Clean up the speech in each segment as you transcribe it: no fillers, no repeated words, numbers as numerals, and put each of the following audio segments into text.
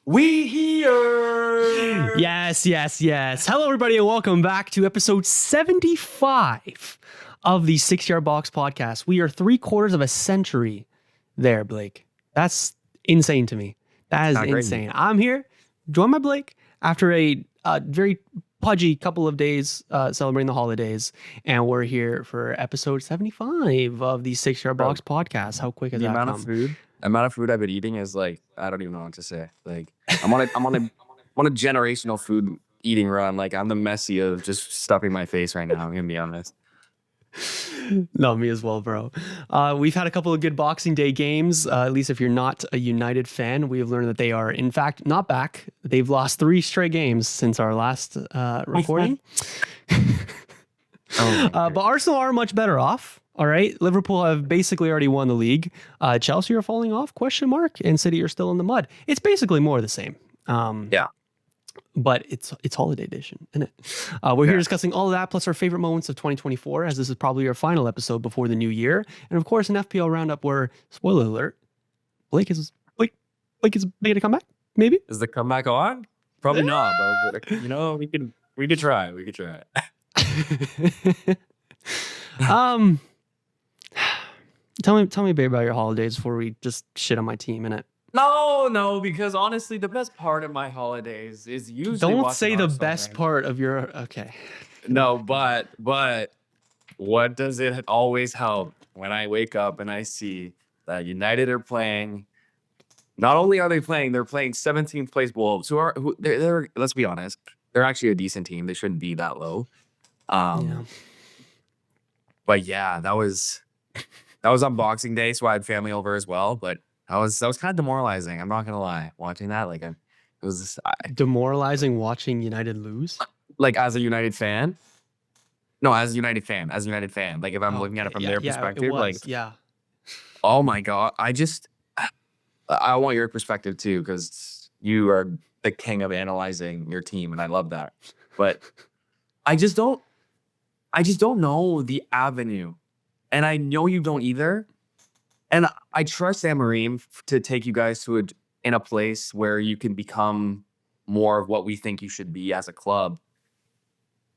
We here. Yes. Hello, everybody, and welcome back to episode 75 of the 6ixYardBox podcast. We are 3/4 of a century there, Blake. That's insane to me. That is insane. I'm here, joined by Blake, after a very pudgy couple of days celebrating the holidays, and we're here for episode 75 of the 6ixYardBox podcast. How quick has that come? The amount of food I've been eating is like, I don't even know what to say. Like, I'm on a generational food eating run. Like, I'm the Messi of just stuffing my face right now. I'm gonna be honest. No, me as well, bro. We've had a couple of good Boxing Day games. At least if you're not a United fan, we have learned that they are, in fact, not back. They've lost 3 straight games since our last recording. But Arsenal are much better off. All right, Liverpool have basically already won the league. Chelsea are falling off, ? And City are still in the mud. It's basically more of the same. Yeah. But it's holiday edition, isn't it? We're here discussing all of that, plus our favorite moments of 2024, as this is probably our final episode before the new year. And of course, an FPL roundup where, spoiler alert, Blake is making a comeback, maybe? Is the comeback on? Probably not, but you know, we could try. We could try. Tell me, babe, about your holidays before we just shit on my team, innit? No, because honestly, the best part of my holidays is usually Don't say the best part of your... Okay. No, but what does it always help when I wake up and I see that United are playing? Not only are they playing, they're playing 17th place Wolves, they're let's be honest, they're actually a decent team. They shouldn't be that low. But yeah, that was on Boxing Day, so I had family over as well. But that was kind of demoralizing. I'm not gonna lie. Watching that, like, it was just, demoralizing watching United lose. Like, as a United fan. No, as a United fan. Like, if I'm looking at it from their perspective, oh my god, I want your perspective too, because you are the king of analyzing your team, and I love that. But I just don't know the avenue. And I know you don't either. And I trust Amorim to take you guys in a place where you can become more of what we think you should be as a club.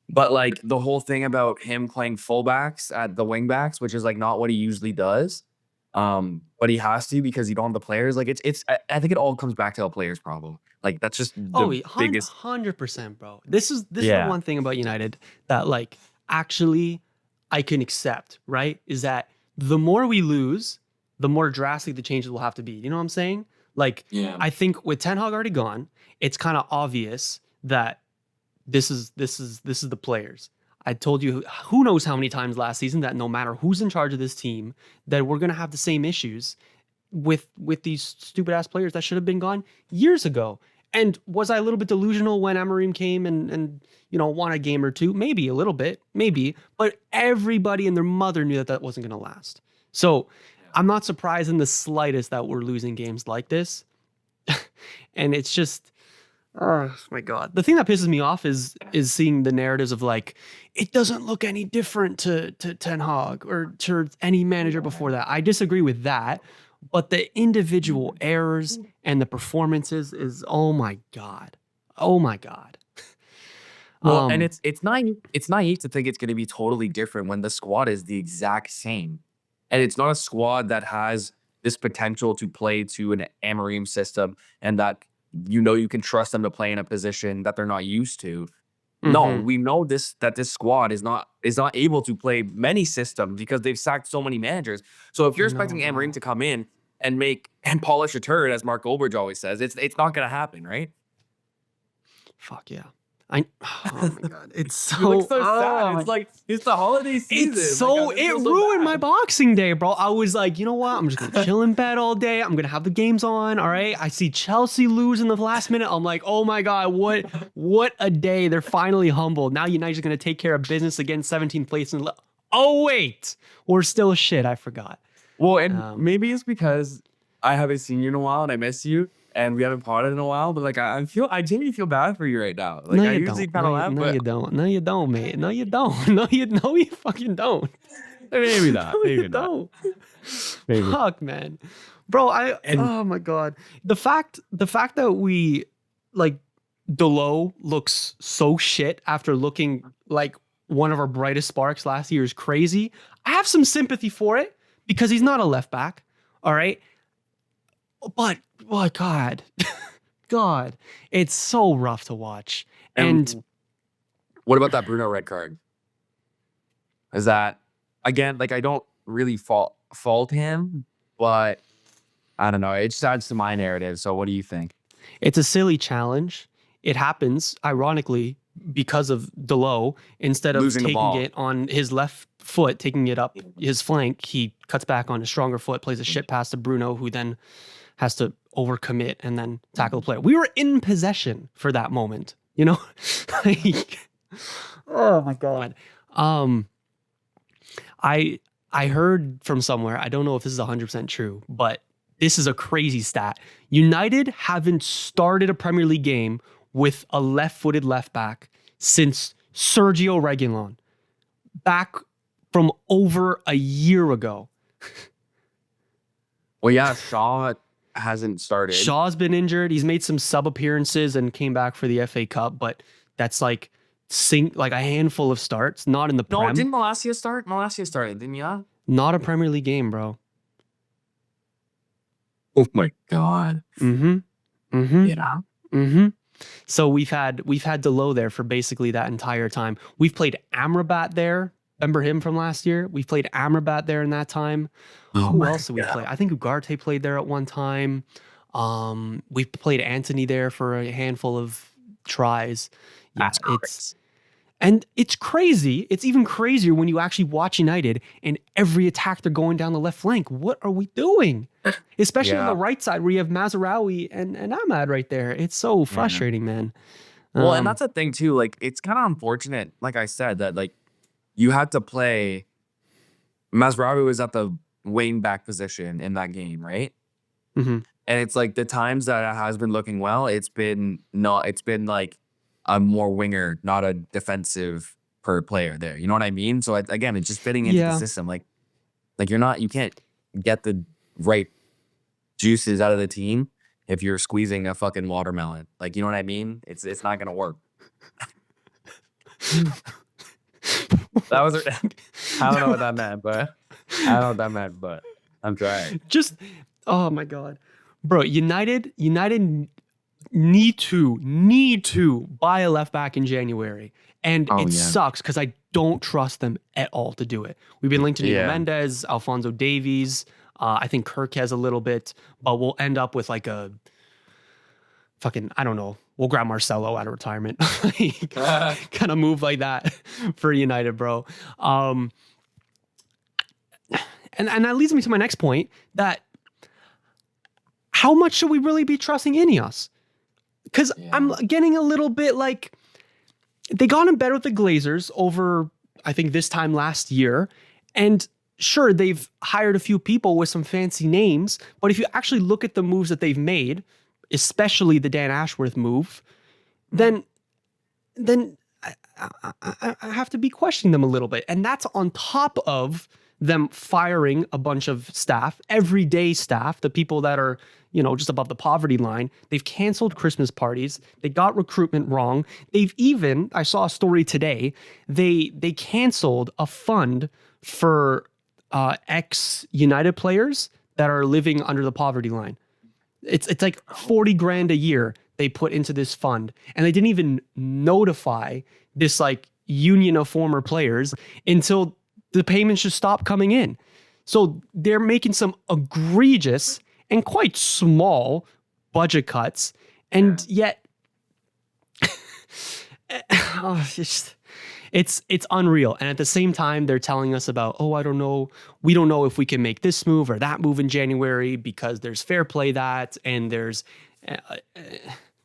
But like the whole thing about him playing fullbacks at the wingbacks, which is like not what he usually does. But he has to because you don't have the players. Like I think it all comes back to a player's problem. Like that's just the biggest 100%, bro. This is the one thing about United that like actually I can accept, right? Is that the more we lose, the more drastic the changes will have to be. You know what I'm saying? Like, I think with Ten Hag already gone, it's kind of obvious that this is the players. I told you who knows how many times last season that no matter who's in charge of this team, that we're gonna have the same issues with these stupid ass players that should have been gone years ago. And was I a little bit delusional when Amorim came and won a game or two? Maybe a little bit, maybe. But everybody and their mother knew that wasn't going to last. So I'm not surprised in the slightest that we're losing games like this. And it's just, oh my God. The thing that pisses me off is seeing the narratives of like, it doesn't look any different to Ten Hag or to any manager before that. I disagree with that. But the individual errors and the performances is, oh my God. Well, and it's naive to think it's going to be totally different when the squad is the exact same. And it's not a squad that has this potential to play to an Amorim system and that you can trust them to play in a position that they're not used to. Mm-hmm. No, we know that this squad is not able to play many systems because they've sacked so many managers. So if you're expecting Amorim to come in and polish a turd, as Mark Goldbridge always says, it's not going to happen, right? Fuck yeah. Oh my God. It's so, you look so sad. It's like, it's the holiday season. It's so, it ruined my Boxing Day, bro. I was like, you know what? I'm just going to chill in bed all day. I'm going to have the games on. All right. I see Chelsea lose in the last minute. I'm like, oh my God, what a day. They're finally humbled. Now United's going to take care of business against 17th place. Oh, wait, we're still shit. I forgot. Well, and maybe it's because I haven't seen you in a while and I miss you. And we haven't potted in a while, but like I genuinely feel bad for you right now. Like I usually kind of laugh, but you don't. No, you don't, mate. No, you don't. No, you fucking don't. Maybe not. No, you don't. Maybe. Fuck, man. Bro, oh my God. The fact that we, like, Delo looks so shit after looking like one of our brightest sparks last year is crazy. I have some sympathy for it because he's not a left back. All right. But, oh God, God, it's so rough to watch. And what about that Bruno red card? Is that, again, like, I don't really fault him, but I don't know. It just adds to my narrative. So what do you think? It's a silly challenge. It happens, ironically, because of Delo. Instead of losing taking it on his left foot, taking it up his flank, he cuts back on his stronger foot, plays a shit pass to Bruno, who then has to overcommit and then tackle the player. We were in possession for that moment, you know? Like, oh my God. I heard from somewhere, I don't know if this is 100% true, but this is a crazy stat. United haven't started a Premier League game with a left-footed left back since Sergio Reguilon, back from over a year ago. Well, yeah, Shaw hasn't started. Shaw's been injured. He's made some sub appearances and came back for the FA Cup, but that's like a handful of starts, not in the Prem. No, didn't Malacia start? Malacia started, didn't you? Not a Premier League game, bro. Oh my God. Yeah. So we've had Delo there for basically that entire time. We've played Amrabat there. Remember him from last year? We've played Amrabat there in that time. Who else did we play? I think Ugarte played there at one time. We've played Anthony there for a handful of tries. Yeah, it's crazy. It's even crazier when you actually watch United and every attack they're going down the left flank. What are we doing? Especially on the right side where you have Mazraoui and Ahmad right there. It's so frustrating, man. Well, and that's the thing too. Like, it's kind of unfortunate, like I said, that like you had to play. Mazraoui was at the wing back position in that game, right? And it's like the times that it has been looking well, it's been like a more winger, not a defensive per player there. You know what I mean? So again, it's just fitting into the system. Like you can't get the right juices out of the team if you're squeezing a fucking watermelon. Like, you know what I mean? It's not gonna work. That was I don't know what that meant, but I'm trying. Just, oh my God, bro! United need to buy a left back in January, and it sucks because I don't trust them at all to do it. We've been linked to Nuno Mendes, Alphonso Davies. I think Kirk has a little bit, but we'll end up with like a fucking, I don't know. We'll grab Marcelo out of retirement. Kind of move like that for United, bro. And that leads me to my next point, that how much should we really be trusting Ineos? Because I'm getting a little bit like, they got in bed with the Glazers over, I think, this time last year. And sure, they've hired a few people with some fancy names. But if you actually look at the moves that they've made, especially the Dan Ashworth move, then I have to be questioning them a little bit. And that's on top of them firing a bunch of staff, everyday staff, the people that are, just above the poverty line. They've canceled Christmas parties. They got recruitment wrong. They've even, I saw a story today, they canceled a fund for ex-United players that are living under the poverty line. It's like 40 grand a year they put into this fund, and they didn't even notify this like union of former players until the payments just stopped coming in. So they're making some egregious and quite small budget cuts, and yet it's unreal. And at the same time, they're telling us about, I don't know, we don't know if we can make this move or that move in January because there's fair play that, and there's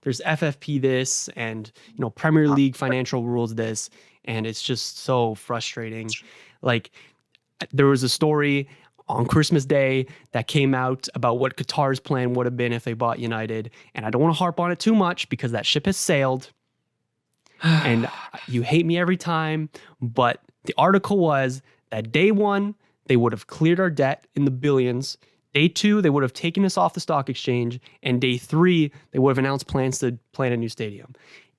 FFP this, and Premier League financial rules this, and it's just so frustrating. Like, there was a story on Christmas Day that came out about what Qatar's plan would have been if they bought United, and I don't want to harp on it too much because that ship has sailed. And you hate me every time, but the article was that day one, they would have cleared our debt in the billions. Day 2, they would have taken us off the stock exchange. And day 3, they would have announced plans to plan a new stadium.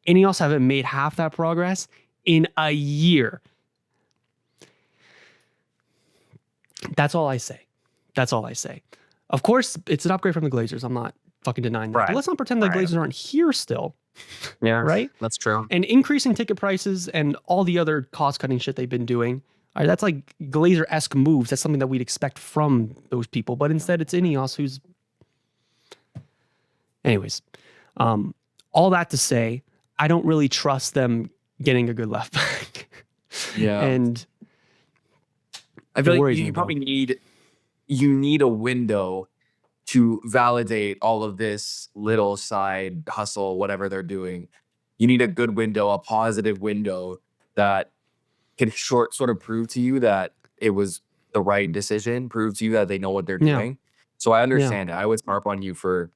Ineos haven't made half that progress in a year. That's all I say. That's all I say. Of course, it's an upgrade from the Glazers. I'm not fucking denying that. But let's not pretend the Glazers aren't here still. Yeah, right? That's true. And increasing ticket prices and all the other cost-cutting shit they've been doing, that's like Glazer-esque moves. That's something that we'd expect from those people. But instead, it's Ineos who's... Anyways, all that to say, I don't really trust them getting a good left back. Yeah. And I feel like you probably need a window to validate all of this little side hustle, whatever they're doing. You need a good window, a positive window that can sort of prove to you that it was the right decision, prove to you that they know what they're doing. So I understand it. I would harp on you for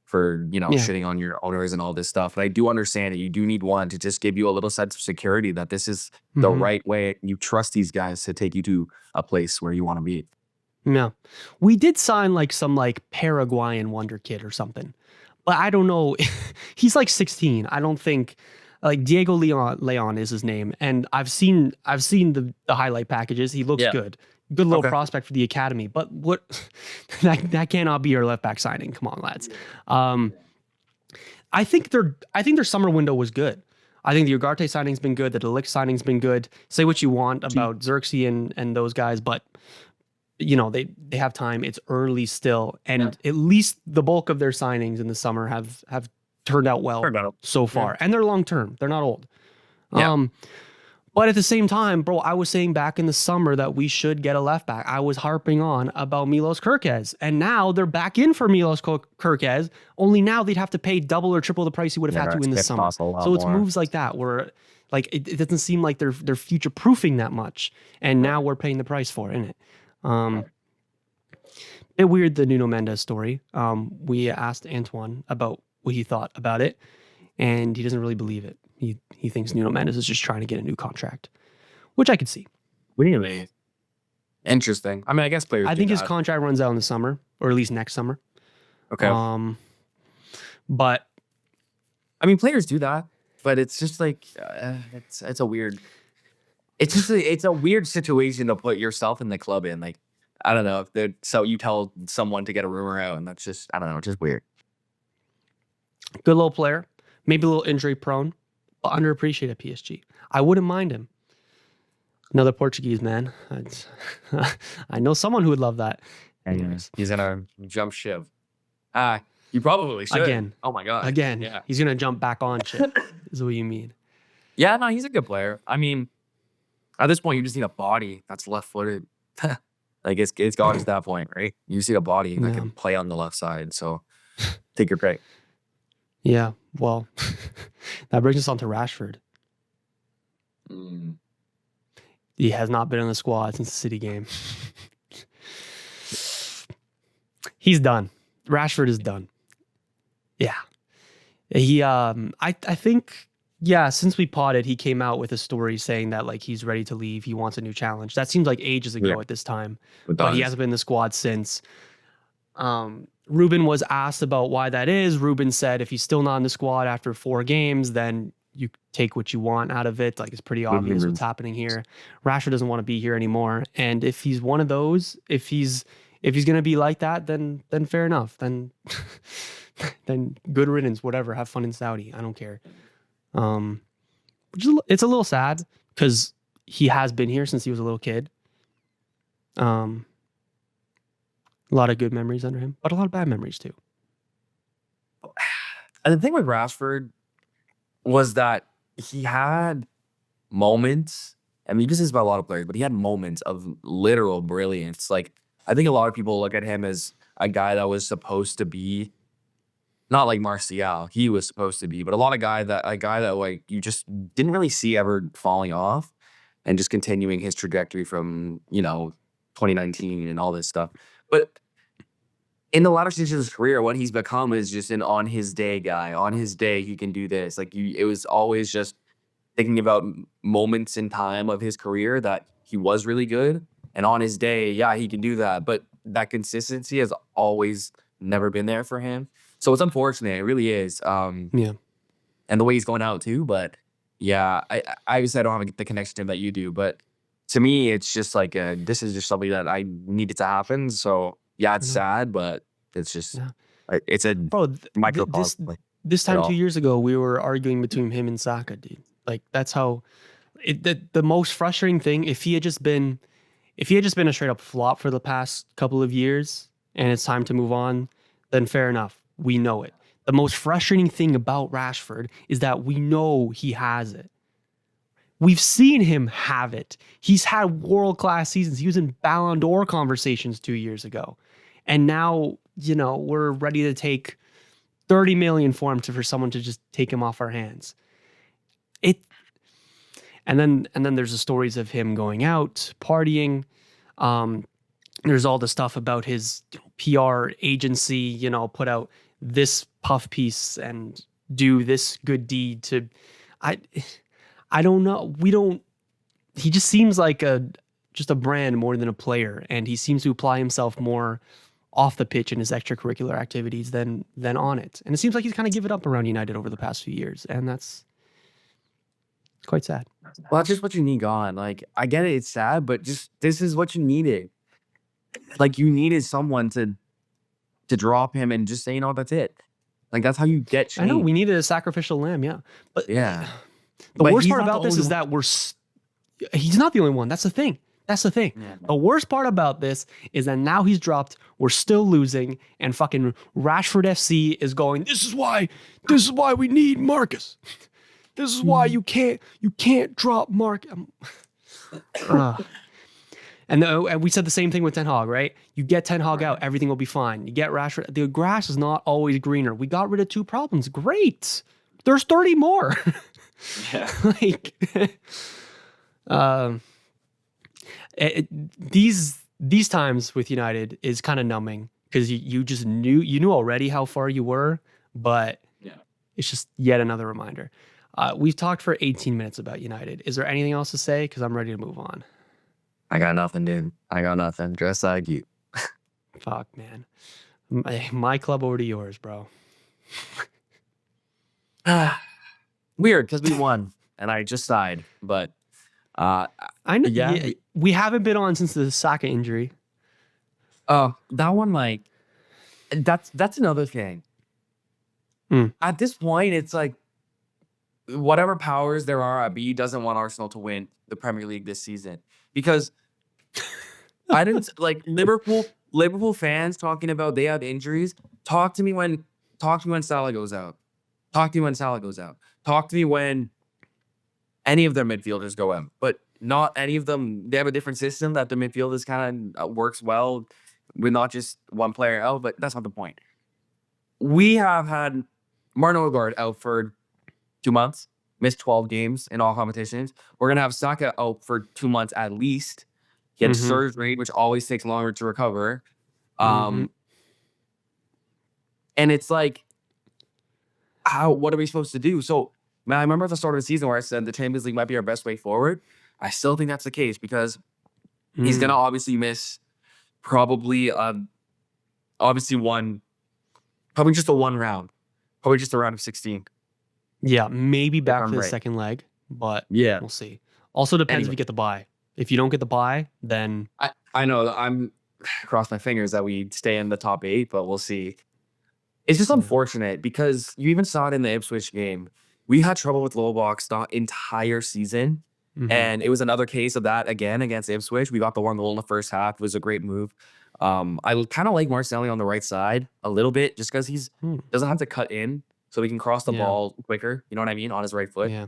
shitting on your owners and all this stuff. But I do understand that you do need one to just give you a little sense of security that this is the right way. You trust these guys to take you to a place where you want to be. Yeah. We did sign some Paraguayan wonder kid or something. But I don't know. He's 16. I don't think Diego Leon is his name. And I've seen the highlight packages. He looks good. Good little prospect for the academy. But what that cannot be our left back signing. Come on, lads. I think their summer window was good. I think the Ugarte signing's been good. The Delict signing's been good. Say what you want about Xerxes and those guys, but they have time. It's early still, and at least the bulk of their signings in the summer have turned out well so far, and they're long term. They're not old. But at the same time, bro, I was saying back in the summer that we should get a left back. I was harping on about Milos Kerkez, and now they're back in for Milos Kerkez. Only now they'd have to pay double or triple the price he would have had to in the summer. So it's moves like that where it doesn't seem like they're future proofing that much, and now we're paying the price for it, isn't it? Bit weird, the Nuno Mendes story. We asked Antoine about what he thought about it, and he doesn't really believe it. He thinks Nuno Mendes is just trying to get a new contract, which I could see. Really? Interesting. I mean, I guess players. I think his contract runs out in the summer, or at least next summer. Okay. But I mean, players do that, but it's just it's a weird. It's a weird situation to put yourself in the club in. I don't know so you tell someone to get a rumor out, and that's just, I don't know, just weird. Good little player, maybe a little injury prone, but underappreciated at PSG. I wouldn't mind him. Another Portuguese man. I know someone who would love that. Anyways, he's gonna jump ship. You probably should. Again. Oh my god. Again. Yeah. He's gonna jump back on ship. Is what you mean? Yeah, no, he's a good player. I mean, at this point, you just need a body that's left-footed. It's gotten to that point, right? You just need a body that can play on the left side. So take your pick. Yeah, well, that brings us on to Rashford. He has not been in the squad since the City game. He's done. Rashford is done. Yeah. He, I think... Yeah, since we potted, he came out with a story saying that he's ready to leave. He wants a new challenge. That seems like ages ago at this time, but he hasn't been in the squad since. Ruben was asked about why that is. Ruben said if he's still not in the squad after 4 games, then you take what you want out of it. It's pretty obvious what's happening here. Rashford doesn't want to be here anymore, and if he's one of those, if he's gonna be like that, then fair enough. Then good riddance. Whatever. Have fun in Saudi. I don't care. It's a little sad because he has been here since he was a little kid. A lot of good memories under him, but a lot of bad memories too. And the thing with Rashford was that he had moments. I mean, this is about a lot of players, but he had moments of literal brilliance. I think a lot of people look at him as a guy that was supposed to be not like Martial, he was supposed to be, but a guy that you just didn't really see ever falling off and just continuing his trajectory from 2019 and all this stuff. But in the latter stages of his career, what he's become is just an on his day guy. On his day, he can do this. It was always just thinking about moments in time of his career that he was really good, And on his day, yeah, he can do that. But that consistency has always never been there for him. So it's unfortunate. It really is. Yeah. And the way he's going out too. But yeah, I obviously I don't have the connection to him that you do. But to me, it's just like this is just something that I needed to happen. So yeah, it's sad, but it's just it's a microcosm. This time 2 years ago, we were arguing between him and Saka, dude. Like that's how the most frustrating thing, if he had just been a straight up flop for the past couple of years and it's time to move on, then fair enough. We know it. The most frustrating thing about Rashford is that we know he has it. We've seen him have it. He's had world-class seasons. He was in Ballon d'Or conversations 2 years ago. And now, we're ready to take 30 million for him for someone to just take him off our hands. And then there's the stories of him going out, partying. There's all the stuff about his PR agency, put out this puff piece and do this good deed to, I don't know. He just seems like just a brand more than a player. And he seems to apply himself more off the pitch in his extracurricular activities than on it. And it seems like he's kind of given up around United over the past few years. And that's quite sad. Well, that's just what you need gone. Like, I get it. It's sad, but just this is what you needed. Like, you needed someone to drop him and just say, that's it. Like, that's how you get change. I know. We needed a sacrificial lamb, yeah. But yeah. The worst part about this is that he's not the only one. That's the thing. Yeah. The worst part about this is that now he's dropped, we're still losing, and fucking Rashford FC is going, this is why we need Marcus. This is why you can't drop Mark. And we said the same thing with Ten Hag, right? You get Ten Hag out, everything will be fine. You get Rashford. The grass is not always greener. We got rid of 2 problems. Great. There's 30 more. Yeah. These times with United is kind of numbing because you just knew already how far you were, but it's just yet another reminder. We've talked for 18 minutes about United. Is there anything else to say? Because I'm ready to move on. I got nothing, dude. I got nothing. Just like you. Fuck, man. My club over to yours, bro. Weird, because we won, and I just sighed. But I know. Yeah, we haven't been on since the Saka injury. Oh, that one, like, that's another thing. At this point, it's like, whatever powers there are at B doesn't want Arsenal to win the Premier League this season because I didn't like Liverpool fans talking about they have injuries. Talk to me when Salah goes out. Talk to me when Salah goes out. Talk to me when any of their midfielders go out. But not any of them. They have a different system that the midfielders kind of works well with not just one player out. But that's not the point. We have had Martin Odegaard out for 2 months, missed 12 games in all competitions. We're going to have Saka out for 2 months at least. He had surgery, which always takes longer to recover. And it's like, what are we supposed to do? So, man, I remember at the start of the season where I said the Champions League might be our best way forward. I still think that's the case because he's going to obviously miss probably just a one round. Probably just a round of 16. Yeah, maybe back for the second leg, but we'll see. Also depends if you get the bye. If you don't get the bye, then I know I'm cross my fingers that we stay in the top 8, but we'll see. It's just unfortunate because you even saw it in the Ipswich game. We had trouble with low blocks the entire season, and it was another case of that again against Ipswich. We got the 1 goal in the first half. It was a great move. I kind of like Marcelli on the right side a little bit just because he's doesn't have to cut in. So we can cross the ball quicker, you know what I mean, on his right foot. Yeah.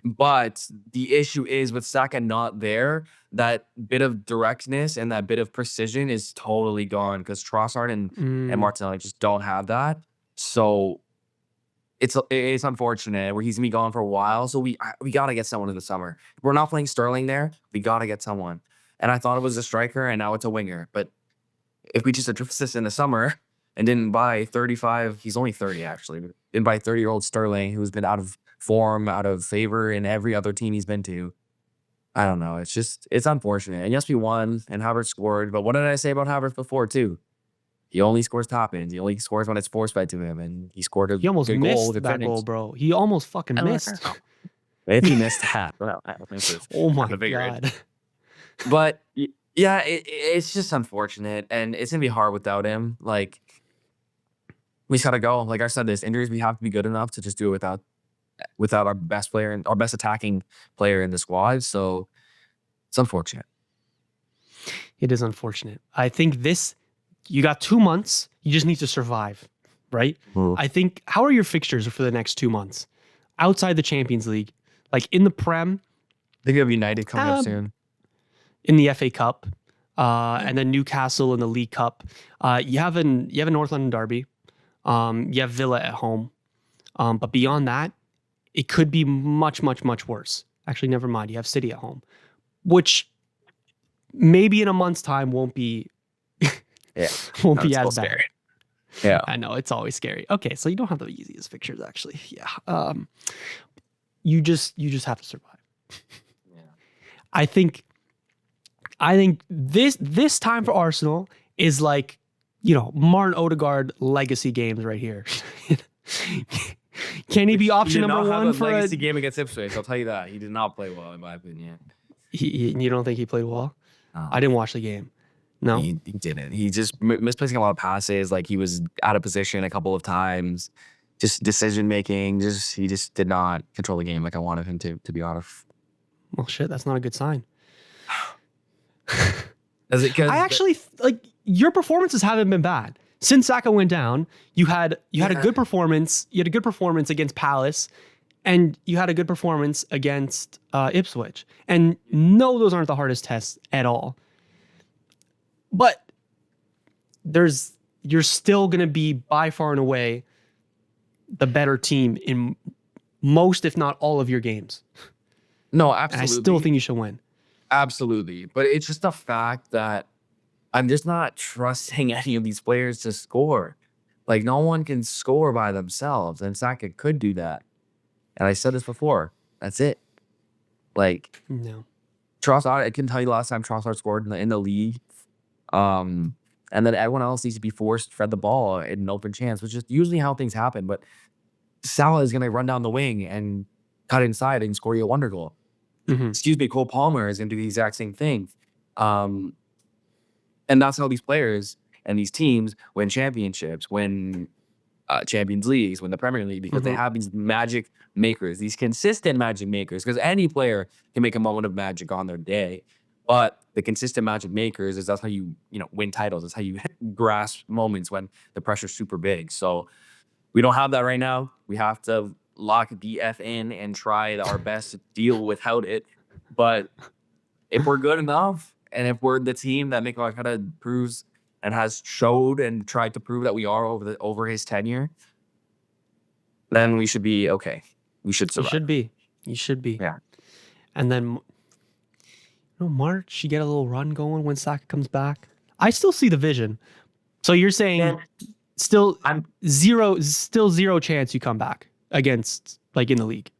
But the issue is with Saka not there, that bit of directness and that bit of precision is totally gone because Trossard and Martinelli just don't have that. So it's unfortunate where he's gonna be gone for a while. So we gotta get someone in the summer. If we're not playing Sterling there, we gotta get someone. And I thought it was a striker, and now it's a winger. But if we just address this in the summer and didn't buy 35, he's only 30 actually, didn't buy 30-year-old Sterling who's been out of form, out of favor in every other team he's been to, I don't know. It's unfortunate. And yes, we won, and Havertz scored. But what did I say about Havertz before too? He only scores top ends. He only scores when it's forced fed to him, and he scored a He almost good goal. missed that goal, bro. He almost fucking missed. If he missed that, well, I don't think oh my god. But yeah, it's just unfortunate, and it's gonna be hard without him. Like, we just gotta go. Like I said, there's injuries. We have to be good enough to just do it without our best player and our best attacking player in the squad. So it's unfortunate. It is unfortunate. I think you got 2 months. You just need to survive, right? I think, how are your fixtures for the next 2 months? Outside the Champions League, like in the Prem. I think you have United coming up soon. In the FA Cup, and then Newcastle in the League Cup. You have a North London derby. You have Villa at home. But beyond that, it could be much, much, much worse. Actually, never mind. You have City at home, which maybe in a month's time won't be won't be as bad. Scary. Yeah, I know, it's always scary. Okay, so you don't have the easiest fixtures, actually. Yeah, you just have to survive. Yeah. I think this time for Arsenal is like, Martin Odegaard legacy games right here. Can he be option number one for a legacy game against Ipswich? I'll tell you that. He did not play well, in my opinion. You don't think he played well? I didn't watch the game. No, he didn't. He just misplacing a lot of passes. Like, he was out of position a couple of times. Just decision making. He just did not control the game like I wanted him to be honest. Well, shit, that's not a good sign. I actually like your performances haven't been bad since Saka went down. You had a good performance. You had a good performance against Palace, and you had a good performance against Ipswich. And no, those aren't the hardest tests at all. But you're still going to be by far and away the better team in most, if not all, of your games. No, absolutely. And I still think you should win. Absolutely. But it's just a fact that I'm just not trusting any of these players to score. Like, no one can score by themselves, and Saka could do that. And I said this before. That's it. Like, no. Trossard, I can tell you last time Trossard scored in the league. And then everyone else needs to be forced to fed the ball in an open chance, which is usually how things happen. But Salah is going to run down the wing and cut inside and score you a wonder goal. Mm-hmm. Excuse me, Cole Palmer is going to do the exact same thing. And that's how these players and these teams win championships, win Champions Leagues, win the Premier League, because they have these magic makers, these consistent magic makers, because any player can make a moment of magic on their day. But the consistent magic makers that's how you win titles. That's how you grasp moments when the pressure's super big. So we don't have that right now. We have to lock the F in and try our best to deal without it. But if we're good enough, and if we're the team that Mikel Arteta proves and has showed and tried to prove that we are over his tenure, then we should be okay. We should survive. You should be. Yeah. And then, March, you get a little run going when Saka comes back. I still see the vision. So you're saying still zero chance you come back against, like, in the league?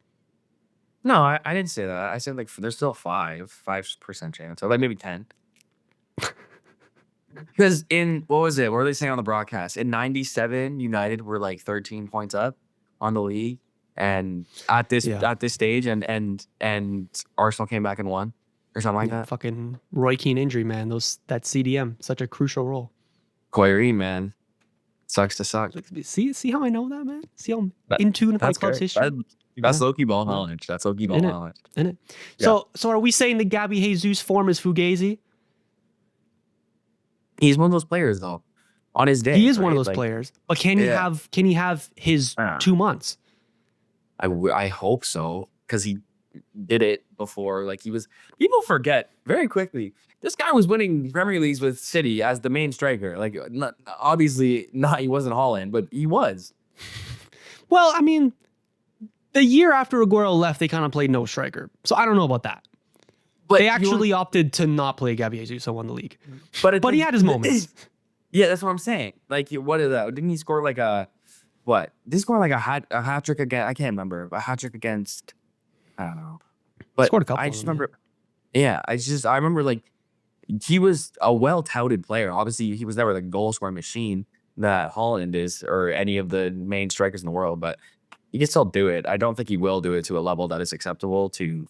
No, I didn't say that. I said, like, there's still 5% chance, or like maybe 10. Because what was it? What were they saying on the broadcast? In 97, United were like 13 points up on the league, and at this stage, and Arsenal came back and won, or something like that. Fucking Roy Keane injury, man. That CDM, such a crucial role. Koiri, man, sucks to suck. See how I know that, man. See how in tune with my club's history. That's low-key ball knowledge. That's low-key ball knowledge. Isn't it? Yeah. So are we saying that Gabby Jesus' form is Fugazi? He's one of those players, though. On his day, he is one of those players. But can he have his 2 months? I hope so, because he did it before. Like, people forget very quickly. This guy was winning Premier Leagues with City as the main striker. Like, obviously not. He wasn't Holland, but he was. Well, I mean, the year after Aguero left, they kind of played no striker. So I don't know about that. But they actually opted to not play Gabby Jesus and won the league. But he had his moments. Yeah, that's what I'm saying. Like, what is that? Didn't he score like a what? Did he score like a hat trick again? I can't remember. A hat trick against, I don't know. But scored a couple. I just remember. Yeah, I remember like he was a well-touted player. Obviously, he was never the goal scoring machine that Holland is or any of the main strikers in the world, but he can still do it. I don't think he will do it to a level that is acceptable to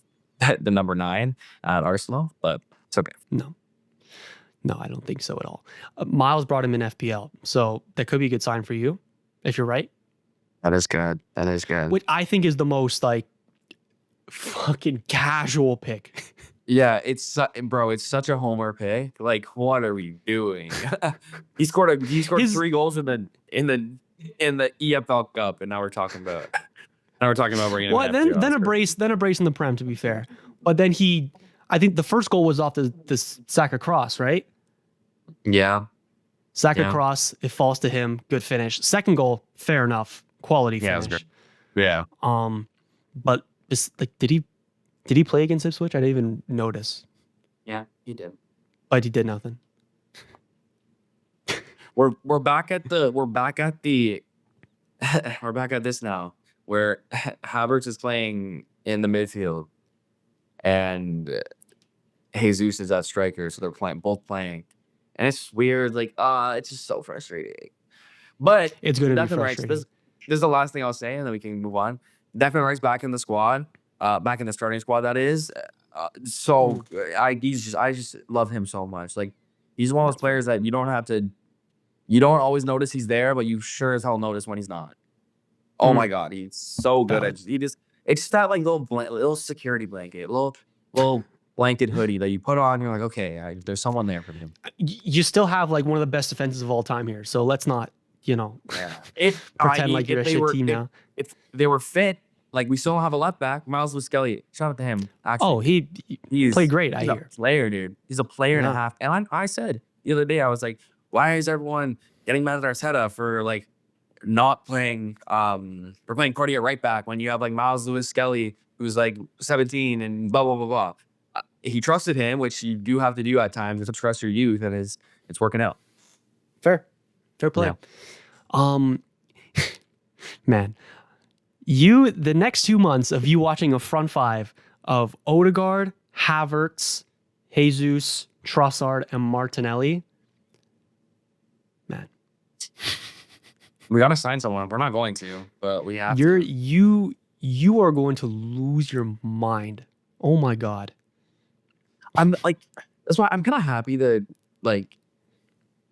the number 9 at Arsenal, but it's okay. No, I don't think so at all. Miles brought him in FPL, so that could be a good sign for you, if you're right. That is good. That is good. Which I think is the most like fucking casual pick. Yeah, bro, it's such a homer pick. Like, what are we doing? He scored 3 goals in the EFL Cup, and now we're talking about bringing him. Well, then a brace in the Prem, to be fair. But then I think the first goal was off the Saka cross, right? Yeah. Saka cross, it falls to him, good finish. Second goal, fair enough, quality finish. Yeah, it was great. Yeah. But like, did he play against Ipswich? I didn't even notice. Yeah, he did. But he did nothing. We're back at this now, where Havertz is playing in the midfield, and Jesus is at striker, so they're both playing, and it's weird. Like, it's just so frustrating. But it's going to be frustrating. This is the last thing I'll say, and then we can move on. Declan Rice back in the squad, back in the starting squad. That is, I just love him so much. Like, he's one of those players that you don't always notice he's there, but you sure as hell notice when he's not. Oh my God, he's so good. It's just that like little security blanket, little blanket hoodie that you put on. You're like, okay, there's someone there for him. You still have like one of the best defenses of all time here, so let's not, pretend like you're a shit team now. If they were fit, like we still have a left back, Miles Skelly. Shout out to him. Actually, he played great. I hear. A player, dude. He's a player and a half. And I said the other day, I was like, why is everyone getting mad at Arteta for like not playing for playing Cardi at right back when you have like Miles Skelly who's like 17 and blah blah blah blah. He trusted him, which you do have to do at times. You have to trust your youth, and it's working out. Fair play. Yeah. Man, the next 2 months of you watching a front five of Odegaard, Havertz, Jesus, Trossard, and Martinelli. Man, we gotta sign someone. We're not going to, but we have to. You are going to lose your mind. Oh my God. That's why I'm kind of happy that like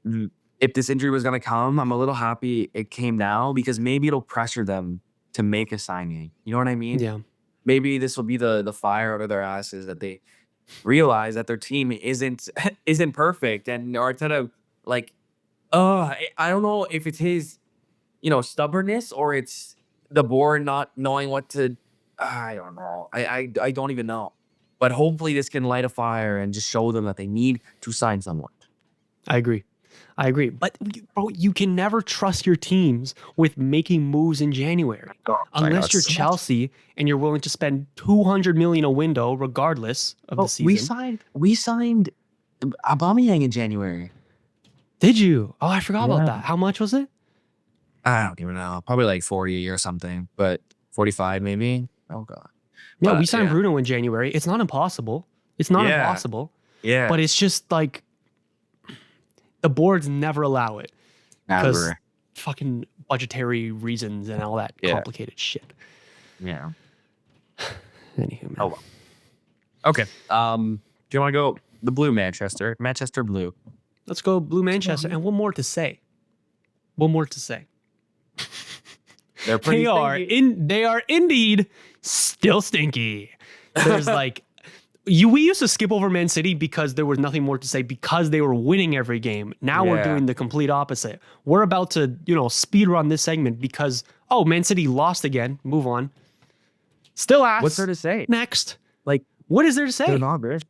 if this injury was gonna come, I'm a little happy it came now because maybe it'll pressure them to make a signing. You know what I mean? Yeah. Maybe this will be the fire under their asses that they realize that their team isn't perfect, and Arteta like, I don't know if it's his, stubbornness or it's the board not knowing what to. I don't know. I don't even know. But hopefully this can light a fire and just show them that they need to sign someone. I agree. But, bro, you can never trust your teams with making moves in January. Unless you're Chelsea and you're willing to spend $200 million a window regardless of the season. We signed Aubameyang in January. Did you? Oh, I forgot about that. How much was it? I don't even know. Probably like 40 or something, but 45 maybe. Oh, God. Yeah, we signed Bruno in January. It's not impossible. Yeah. But it's just like the boards never allow it. Because fucking budgetary reasons and all that complicated shit. Yeah. Anywho, man. Oh, well. Okay. Do you want to go the blue Manchester blue? Let's go blue Manchester. And one more to say. They're pretty they are indeed still stinky. There's like we used to skip over Man City because there was nothing more to say because they were winning every game. Now we're doing the complete opposite. We're about to, speed run this segment because Man City lost again. Move on. Still ass. What's there to say? Next. Like, what is there to say? They're not good.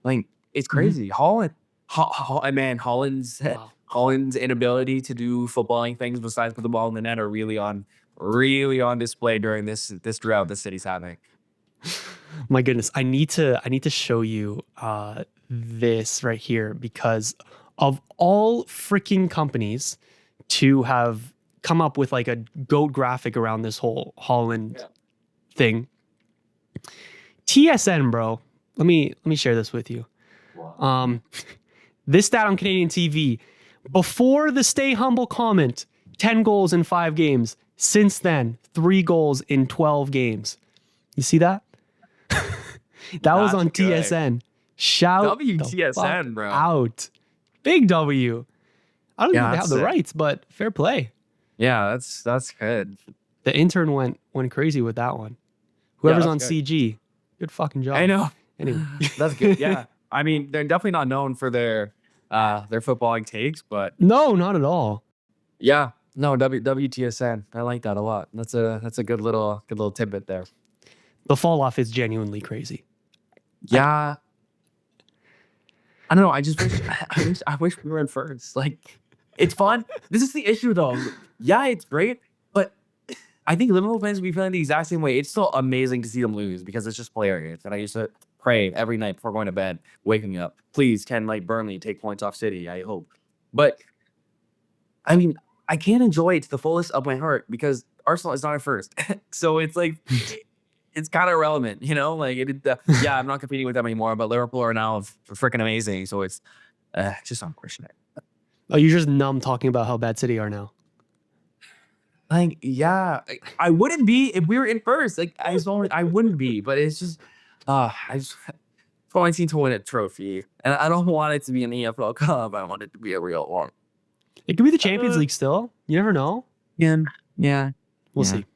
Like, it's crazy. Holland's inability to do footballing things besides put the ball in the net are really on display during this drought the city's having. My goodness, I need to show you this right here because of all freaking companies to have come up with like a GOAT graphic around this whole Holland thing. TSN, bro, let me share this with you. This stat on Canadian TV. Before the stay humble comment, 10 goals in 5 games. Since then, 3 goals in 12 games. You see that? That was on good. TSN. Shout WTSN, bro. Out. Big W. I don't even have the rights, but fair play. Yeah, that's good. The intern went crazy with that one. Whoever's on good. CG, good fucking job. I know. Anyway, that's good. Yeah, I mean, they're definitely not known for their footballing takes, but no, not at all. Yeah, no, WTSN. I like that a lot. That's a good little tidbit there. The fall off is genuinely crazy. Yeah. I don't know. I wish we were in first. Like, it's fun. This is the issue, though. Yeah, it's great, but I think Liverpool fans will be feeling the exact same way. It's still amazing to see them lose because it's just hilarious. And I used to pray every night before going to bed, waking up. Please, can Burnley take points off City? I hope. But I mean, I can't enjoy it to the fullest of my heart because Arsenal is not at first. So it's like. It's kind of irrelevant, you know? Like, I'm not competing with them anymore, but Liverpool are now freaking amazing. So it's just unfortunate. Oh, you're just numb talking about how bad City are now. Like, yeah, I wouldn't be if we were in first. Like, I wouldn't be, but it's just, I've only seen to win a trophy. And I don't want it to be an EFL Cup. I want it to be a real one. It could be the Champions League still. You never know. Yeah. We'll see.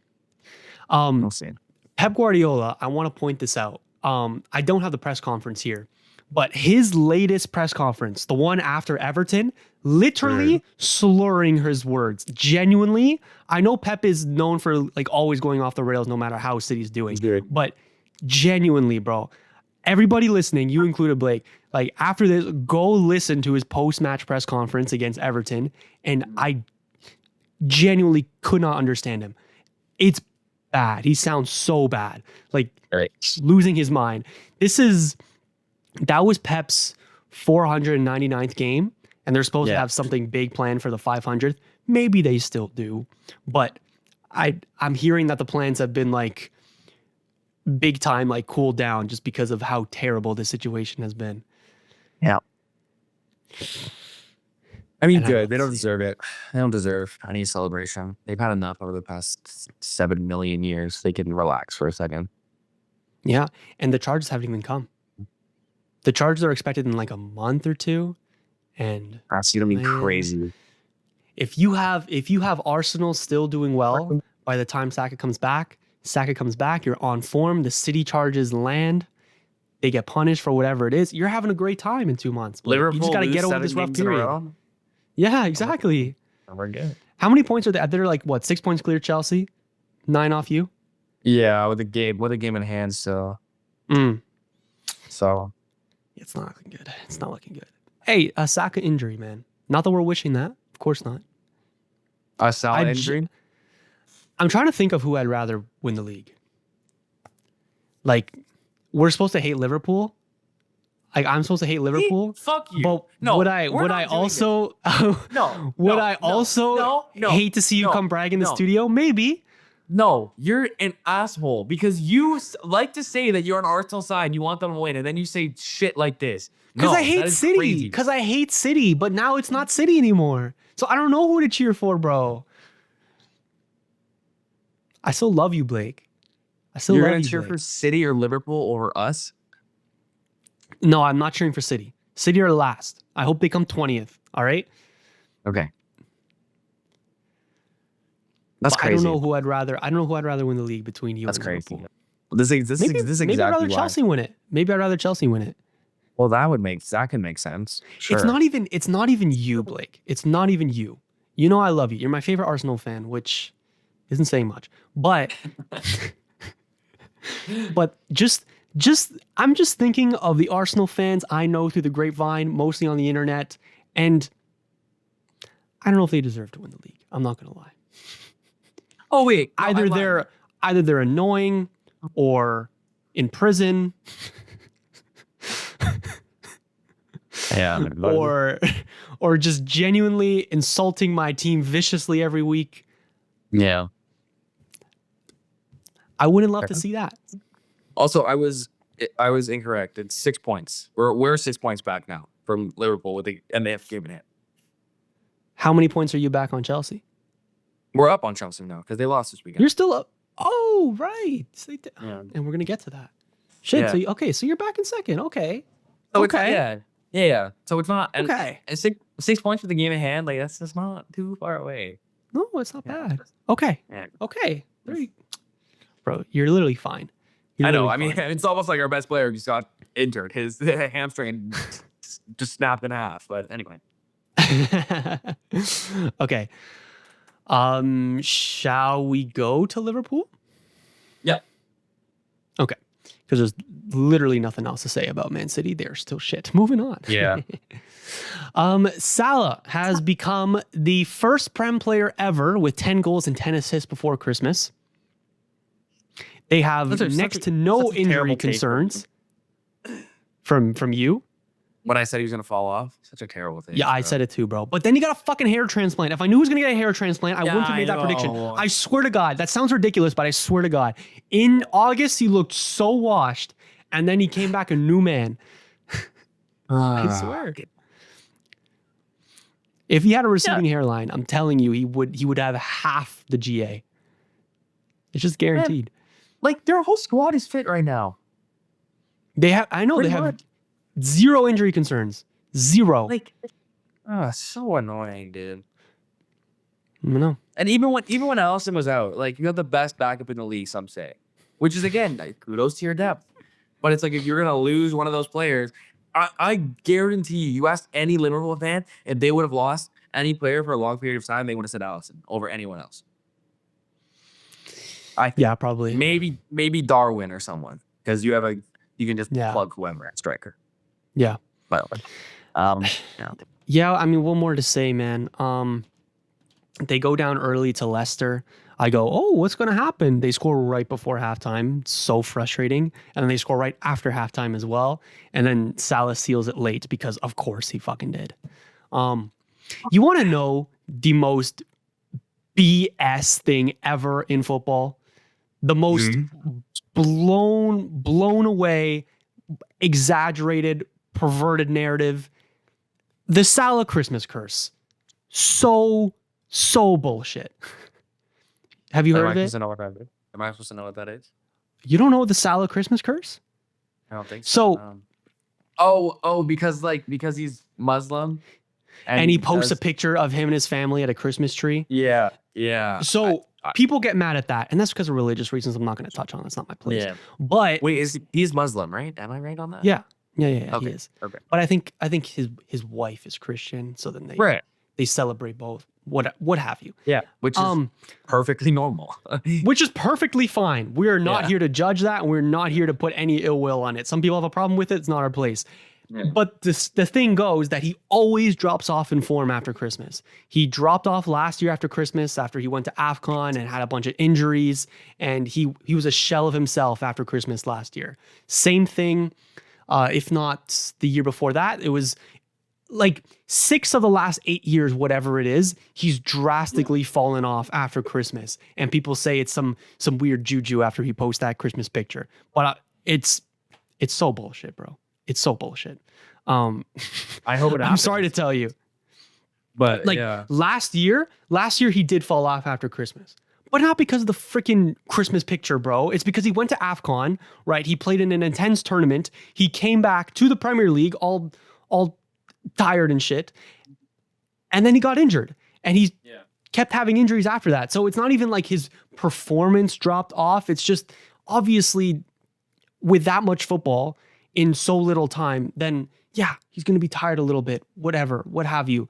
We'll see. Pep Guardiola, I want to point this out. I don't have the press conference here, but his latest press conference, the one after Everton, literally slurring his words. Genuinely, I know Pep is known for like always going off the rails no matter how City's doing. But genuinely, bro, everybody listening, you included, Blake, like after this, go listen to his post-match press conference against Everton, and I genuinely could not understand him. It's bad. He sounds so bad. Like losing his mind. That was Pep's 499th game, and they're supposed to have something big planned for the 500th. Maybe they still do, but I'm hearing that the plans have been like big time, like cooled down just because of how terrible the situation has been. Yeah. I mean, good. They don't deserve it. They don't deserve any celebration. They've had enough over the past 7 million years. They can relax for a second. Yeah, and the charges haven't even come. The charges are expected in like a month or two, and that's gonna be crazy. If you have Arsenal still doing well by the time Saka comes back, you're on form. The City charges land. They get punished for whatever it is. You're having a great time in 2 months. Liverpool, you just got to get over this rough period. Yeah, exactly. We're good. How many points are they? They're like what? 6 points clear Chelsea, 9 off you. Yeah, with a game in hand. So, so it's not looking good. It's not looking good. Hey, a Saka injury, man. Not that we're wishing that. Of course not. A Salah injury. I'm trying to think of who I'd rather win the league. Like, we're supposed to hate Liverpool. Like, I'm supposed to hate Liverpool. Fuck you. But no, would I also hate to see you come brag in the studio? Maybe. No, you're an asshole because you like to say that you're on Arsenal side and you want them to win, and then you say shit like this. Because I hate City. Because I hate City, but now it's not City anymore. So I don't know who to cheer for, bro. I still love you, Blake. You're going to cheer for City or Liverpool over us? No, I'm not cheering for City. City are last. I hope they come 20th. All right? Okay. That's crazy. I don't know who I'd rather win the league between you and crazy. Liverpool. This is exactly maybe I'd rather why. Chelsea win it. Maybe I'd rather Chelsea win it. Well, that can make sense. Sure. It's not even you, Blake. It's not even you. You know I love you. You're my favorite Arsenal fan, which isn't saying much. But but I'm just thinking of the Arsenal fans I know through the grapevine, mostly on the internet, and I don't know if they deserve to win the league. I'm not gonna lie. Oh wait, no, either they're annoying or in prison. Yeah, or just genuinely insulting my team viciously every week. Yeah. I wouldn't love to see that. Also, I was I was incorrect. It's 6 points. We're 6 points back now from Liverpool and they have given it. How many points are you back on Chelsea? We're up on Chelsea now because they lost this weekend. You're still up. Oh, right. And we're gonna get to that. Shit. Yeah. So you're back in second. Okay. So okay. Yeah. So it's not okay. And 6 points with the game in hand. Like that's just not too far away. No, it's not bad. Okay. Yeah. Okay. Bro, you're literally fine. I know. I mean, it's almost like our best player just got injured. His hamstring just snapped in half. But anyway. Okay. Shall we go to Liverpool? Yeah. Okay. Because there's literally nothing else to say about Man City. They're still shit. Moving on. Yeah. Salah has become the first Prem player ever with 10 goals and 10 assists before Christmas. They have next to no injury concerns from you. When I said he was going to fall off, such a terrible thing. Yeah, I said it too, bro. But then he got a fucking hair transplant. If I knew he was going to get a hair transplant, I wouldn't have made that prediction. I swear to God, that sounds ridiculous, but I swear to God. In August, he looked so washed, and then he came back a new man. I swear. If he had a receding hairline, I'm telling you, he would have half the GA. It's just guaranteed. Man, like, their whole squad is fit right now. They have zero injury concerns. Zero. Like, so annoying, dude. I know. And even when Alisson was out, like, you have the best backup in the league, some say. Which is, again, like, kudos to your depth. But it's like, if you're going to lose one of those players, I guarantee you asked any Liverpool fan, if they would have lost any player for a long period of time, they would have said Alisson over anyone else. Yeah, probably. Maybe Darwin or someone. Because you can just plug whoever at striker. Yeah. By the way. Yeah, I mean, one more to say, man. They go down early to Leicester. I go, oh, what's going to happen? They score right before halftime. So frustrating. And then they score right after halftime as well. And then Salah seals it late because, of course, he fucking did. You want to know the most BS thing ever in football? The most blown away, exaggerated, perverted narrative. The Salah Christmas curse. So bullshit. Have you heard of it? Am I supposed to know what that is? You don't know the Salah Christmas curse? I don't think so. Because he's Muslim. And he posts a picture of him and his family at a Christmas tree. Yeah. So people get mad at that. And that's because of religious reasons I'm not going to touch on. That's not my place. Yeah. But wait, he's Muslim, right? Am I right on that? Yeah. Okay. He is. Okay. But I think his wife is Christian. So then they celebrate both. What have you? Yeah, which is perfectly normal. Which is perfectly fine. We are not here to judge that, and we're not here to put any ill will on it. Some people have a problem with it. It's not our place. Yeah. But the thing goes that he always drops off in form after Christmas. He dropped off last year after Christmas, after he went to AFCON and had a bunch of injuries, and he was a shell of himself after Christmas last year. Same thing, if not the year before that. It was like 6 of the last 8 years, whatever it is, he's drastically fallen off after Christmas. And people say it's some weird juju after he posts that Christmas picture. But it's so bullshit, bro. It's so bullshit. I hope it happens. I'm sorry to tell you. But last year he did fall off after Christmas. But not because of the freaking Christmas picture, bro. It's because he went to AFCON, right? He played in an intense tournament. He came back to the Premier League all tired and shit. And then he got injured. And he kept having injuries after that. So it's not even like his performance dropped off. It's just obviously with that much football in so little time, then he's going to be tired a little bit, whatever, what have you.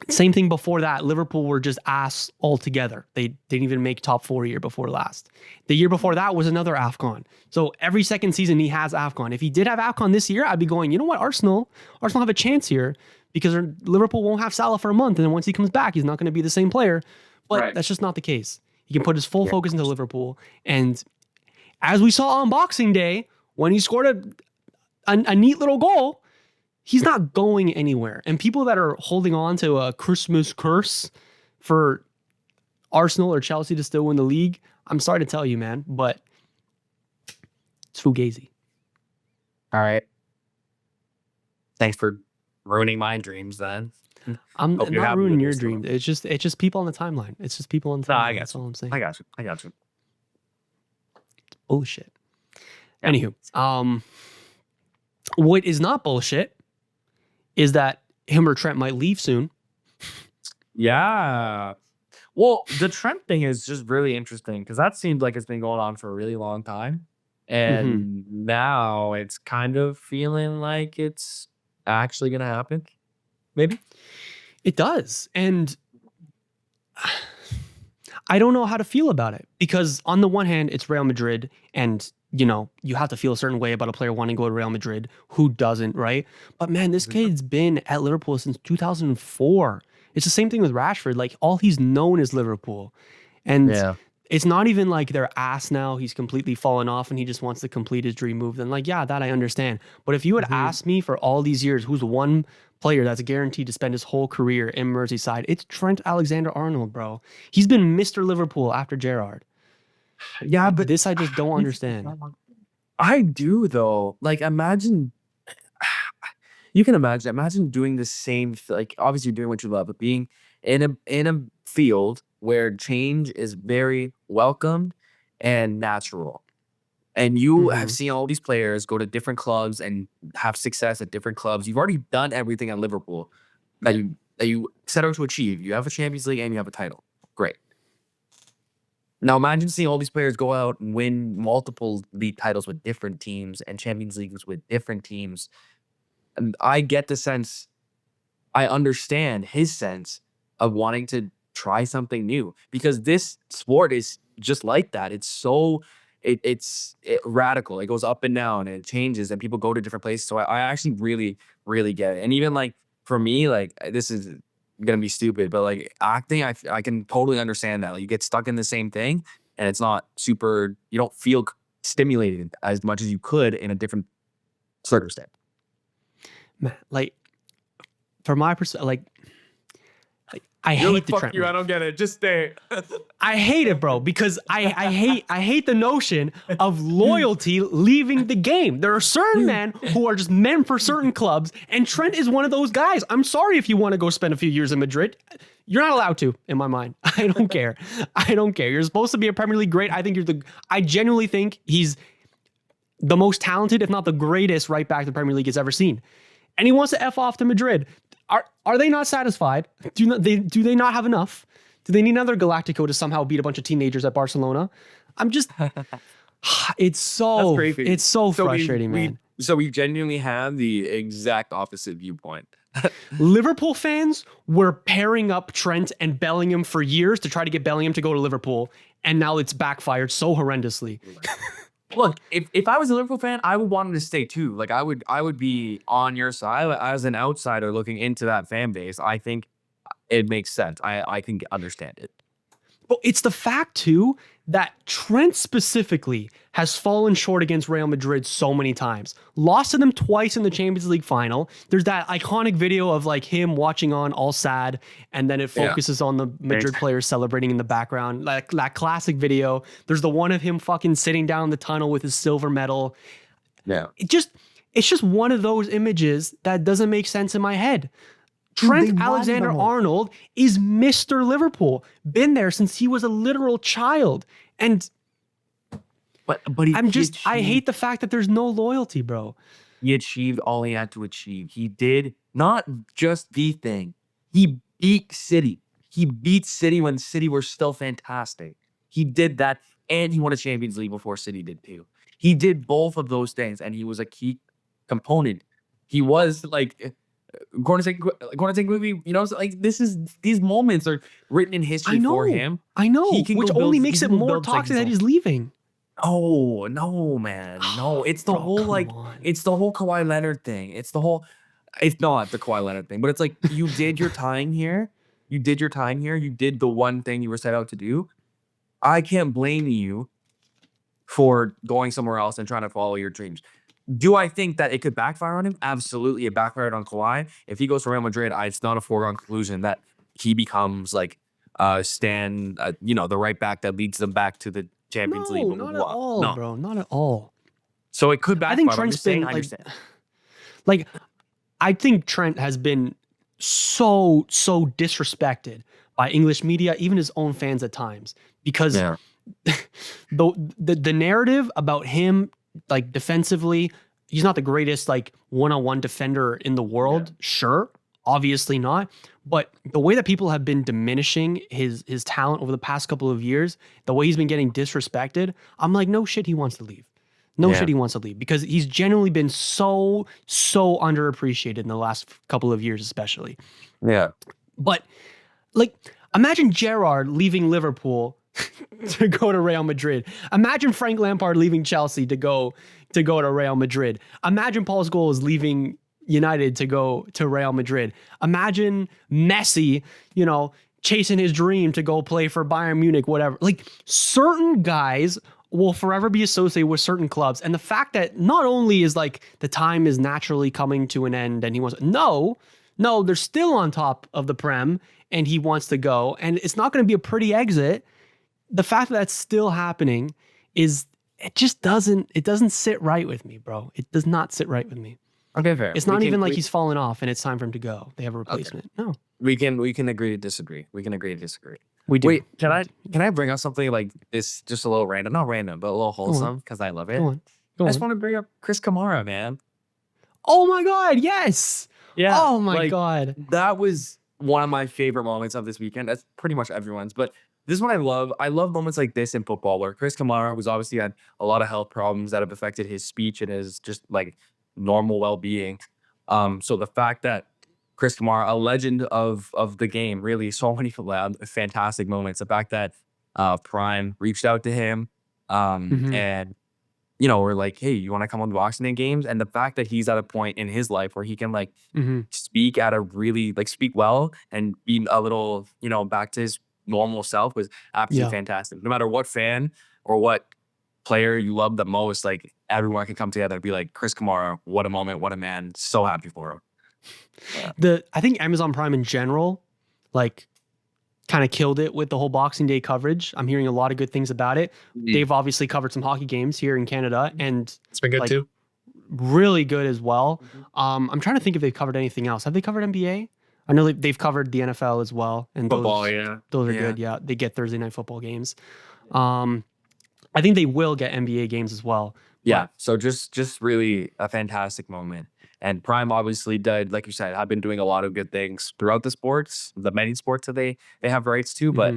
Same thing before that. Liverpool were just ass altogether. They didn't even make top 4 year before last. The year before that was another AFCON. So every second season he has AFCON. If he did have AFCON this year, I'd be going, you know what, Arsenal have a chance here because Liverpool won't have Salah for a month. And then once he comes back, he's not going to be the same player. But that's just not the case. He can put his full focus into Liverpool. And as we saw on Boxing Day, when he scored a neat little goal, he's not going anywhere. And people that are holding on to a Christmas curse for Arsenal or Chelsea to still win the league, I'm sorry to tell you, man, but It's fugazi. All right. Thanks for ruining my dreams then. I'm not ruining your dreams. It's just people on the timeline. It's just people on the timeline. No, I got That's you. all I'm saying. I got you. Bullshit. Yeah. Anywho, what is not bullshit is that him or Trent might leave soon. Yeah. Well, the Trent thing is just really interesting because that seems like it's been going on for a really long time. And now it's kind of feeling like it's actually going to happen. Maybe. It does. And I don't know how to feel about it because on the one hand, it's Real Madrid and, you know, you have to feel a certain way about a player wanting to go to Real Madrid. Who doesn't, right? But man, this kid's been at Liverpool since 2004. It's the same thing with Rashford. Like, all he's known is Liverpool. And it's not even like they're ass now. He's completely fallen off and he just wants to complete his dream move. Then, like, yeah, that I understand. But if you had asked me for all these years, who's one player that's guaranteed to spend his whole career in Merseyside, it's Trent Alexander-Arnold, bro. He's been Mr. Liverpool after Gerrard. Yeah, but this I just don't understand. I do, though. Like, imagine... You can imagine doing the same, like, obviously you're doing what you love, but being in a field where change is very welcomed and natural. And you have seen all these players go to different clubs and have success at different clubs. You've already done everything at Liverpool that you set out to achieve. You have a Champions League and you have a title. Great. Now imagine seeing all these players go out and win multiple league titles with different teams and Champions Leagues with different teams. And I get the sense, I understand his sense of wanting to try something new because this sport is just like that. It's so, it's radical. It goes up and down and it changes and people go to different places. So I actually really, really get it. And even like for me, like this is going to be stupid, but like acting, I can totally understand that. Like, you get stuck in the same thing and it's not super, you don't feel stimulated as much as you could in a different circumstance. Man, like, from my perspective, like I hate the Trent. I don't get it. Just stay. I hate it, bro, because I hate the notion of loyalty leaving the game. There are certain men who are just meant for certain clubs, and Trent is one of those guys. I'm sorry if you want to go spend a few years in Madrid. You're not allowed to, in my mind. I don't care. I don't care. You're supposed to be a Premier League great. I genuinely think he's the most talented, if not the greatest, right back the Premier League has ever seen. And he wants to F off to Madrid. Are they not satisfied? Do they not have enough? Do they need another Galactico to somehow beat a bunch of teenagers at Barcelona? I'm just... It's so frustrating, man. So we genuinely have the exact opposite viewpoint. Liverpool fans were pairing up Trent and Bellingham for years to try to get Bellingham to go to Liverpool, and now it's backfired so horrendously. Look, if I was a Liverpool fan, I would want him to stay too. Like I would be on your side. As an outsider looking into that fan base, I think it makes sense. I can understand it. But it's the fact too that Trent specifically has fallen short against Real Madrid so many times. Lost to them twice in the Champions League final. There's that iconic video of like him watching on all sad, and then it focuses on the Madrid players celebrating in the background. Like that classic video. There's the one of him fucking sitting down the tunnel with his silver medal. Yeah. It's just one of those images that doesn't make sense in my head. Trent Alexander-Arnold is Mr. Liverpool. Been there since he was a literal child. And I hate the fact that there's no loyalty, bro. He achieved all he had to achieve. He did not just the thing. He beat City. He beat City when City were still fantastic. He did that, and he won a Champions League before City did too. He did both of those things, and he was a key component. He was like... Going to take movie, you know, like these moments are written in history for him. I know, which only makes it more toxic that he's leaving. Oh no, man, no! It's the whole it's the whole Kawhi Leonard thing. It's not the Kawhi Leonard thing, but it's like you did your time here. You did the one thing you were set out to do. I can't blame you for going somewhere else and trying to follow your dreams. Do I think that it could backfire on him? Absolutely, it backfired on Kawhi. If he goes to Real Madrid, it's not a foregone conclusion that he becomes like the right back that leads them back to the Champions League. Not at all, bro. Not at all. So it could backfire. I think Trent's been like, I think Trent has been so disrespected by English media, even his own fans at times, because the narrative about him, like defensively, he's not the greatest like one-on-one defender in the world. Sure, obviously not. But the way that people have been diminishing his talent over the past couple of years, the way he's been getting disrespected, I'm like, no shit, he wants to leave. No shit, he wants to leave, because he's genuinely been so underappreciated in the last couple of years, especially. Yeah. But like, imagine Gerrard leaving Liverpool to go to Real Madrid. Imagine Frank Lampard leaving Chelsea to go to Real Madrid. Imagine Paul Scholes leaving United to go to Real Madrid. Imagine Messi, chasing his dream to go play for Bayern Munich, whatever. Like, certain guys will forever be associated with certain clubs. And the fact that not only is like the time is naturally coming to an end and he wants, no, they're still on top of the Prem and he wants to go, and it's not going to be a pretty exit. The fact that that's still happening it doesn't sit right with me, bro. It does not sit right with me. Okay, fair. It's not even like he's fallen off and it's time for him to go. They have a replacement. Okay. No. We can agree to disagree. We can agree to disagree. We do. Wait, can I bring up something like this, just a little random, not random, but a little wholesome, because I love it. Go on. I just want to bring up Chris Kamara, man. Oh my God, yes. Yeah. Oh my God. That was one of my favorite moments of this weekend. That's pretty much everyone's, but this is what I love. I love moments like this in football, where Chris Kamara was obviously had a lot of health problems that have affected his speech and his just like normal well-being. So the fact that Chris Kamara, a legend of the game, really so many fantastic moments. The fact that Prime reached out to him and we're like, hey, you want to come on the Boxing Day games? And the fact that he's at a point in his life where he can like speak at a really speak well and be a little, back to his normal self was absolutely fantastic. No matter what fan or what player you love the most, like everyone can come together and be like, Chris Kamara, what a moment, what a man. So happy for him. Yeah. I think Amazon Prime in general, like, kind of killed it with the whole Boxing Day coverage. I'm hearing a lot of good things about it. They've obviously covered some hockey games here in Canada, and it's been good too. Really good as well. I'm trying to think if they've covered anything else. Have they covered NBA? I know they've covered the NFL as well, and football. Those are good. Yeah, they get Thursday night football games. I think they will get NBA games as well. Yeah. So just really a fantastic moment. And Prime obviously did, like you said, have been doing a lot of good things throughout the sports, the many sports that they have rights to. But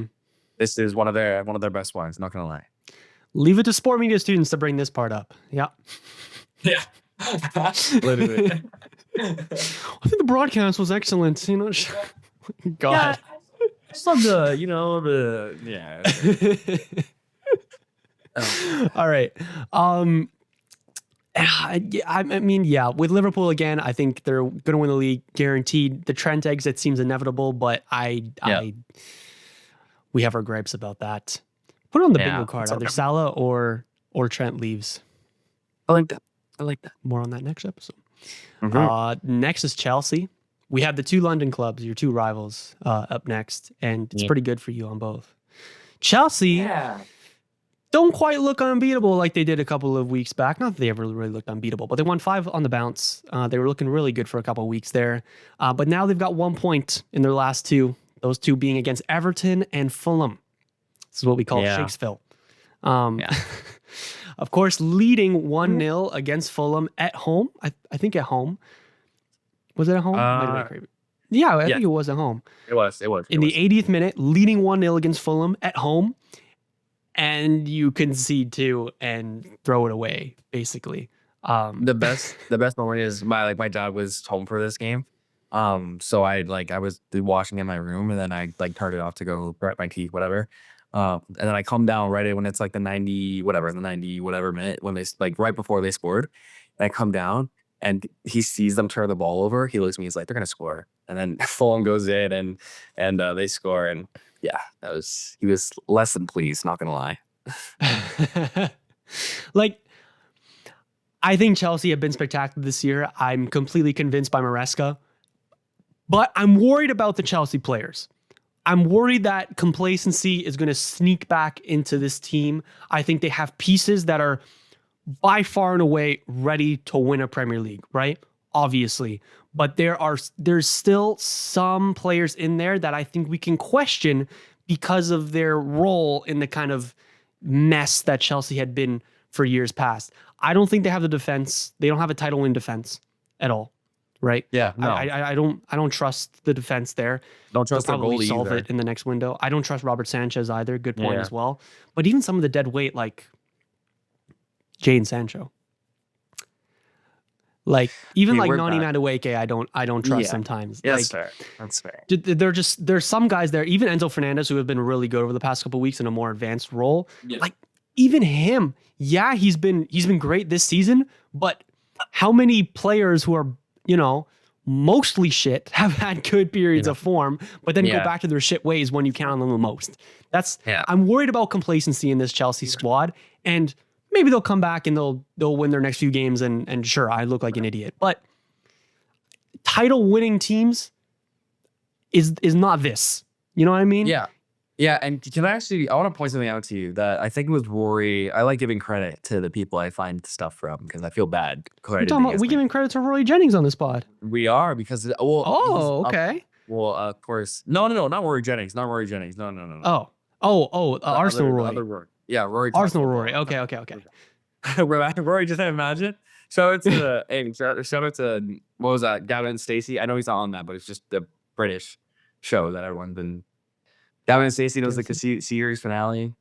this is one of their best ones. Not gonna lie. Leave it to sport media students to bring this part up. Yeah. Yeah. Literally. I think the broadcast was excellent. God. Yeah, just love All right. I mean, with Liverpool again, I think they're going to win the league guaranteed. The Trent exit seems inevitable, but we have our gripes about that. Put it on the bingo card, either Salah or Trent leaves. I like that. More on that next episode. Next is Chelsea. We have the two London clubs, your two rivals, up next, and it's pretty good for you on both. Chelsea don't quite look unbeatable like they did a couple of weeks back. Not that they ever really looked unbeatable, but they won 5 on the bounce. They were looking really good for a couple of weeks there. But now they've got 1 point in their last 2, those 2 being against Everton and Fulham. This is what we call Shakesville. Of course, leading 1-0 against Fulham at home. I think at home. Was it at home? I think it was at home. It was. In the 80th minute, leading 1-0 against Fulham at home. And you concede 2 and throw it away, basically. The best moment is my dad was home for this game. So I was washing in my room, and then I turned it off to go brush my teeth, whatever. And then I come down right when it's the 90 whatever minute, when they right before they scored. And I come down and he sees them turn the ball over. He looks at me, he's like, they're gonna score. And then Fulham goes in and they score. And yeah, he was less than pleased, not gonna lie. I think Chelsea have been spectacular this year. I'm completely convinced by Maresca. But I'm worried about the Chelsea players. I'm worried that complacency is going to sneak back into this team. I think they have pieces that are by far and away ready to win a Premier League, right? Obviously. But there's still some players in there that I think we can question because of their role in the kind of mess that Chelsea had been for years past. I don't think they have the defense. They don't have a title win defense at all, right? Yeah, no. I don't trust the defense there. Don't trust They'll their probably goalie solve either. it in the next window. I don't trust Robert Sanchez either. Good point as well. But even some of the dead weight, like Jadon Sancho. Like even like Nani Madueke, I don't trust sometimes. Yeah, like, that's fair. That's fair. There's some guys there, even Enzo Fernandez, who have been really good over the past couple of weeks in a more advanced role. Yeah. Like even him, yeah, he's been great this season, but how many players who are, mostly shit have had good periods of form, but then go back to their shit ways when you count on them the most? I'm worried about complacency in this Chelsea squad, and maybe they'll come back and they'll win their next few games and sure, I look like an idiot. But title winning teams is not this. You know what I mean? Yeah. Yeah. And I want to point something out to you that I think it was Rory. I like giving credit to the people I find stuff from because I feel bad. We giving credit to Rory Jennings on this pod. We are because okay. Of course. No, not Rory Jennings. Not Rory Jennings. No. Arsenal Rory. Other Rory. Yeah, Rory. Arsenal Rory. Okay. Rory, just imagine. Shout out to what was that? Gavin and Stacey. I know he's not on that, but it's just the British show that everyone's been. Gavin and Stacey knows the series finale.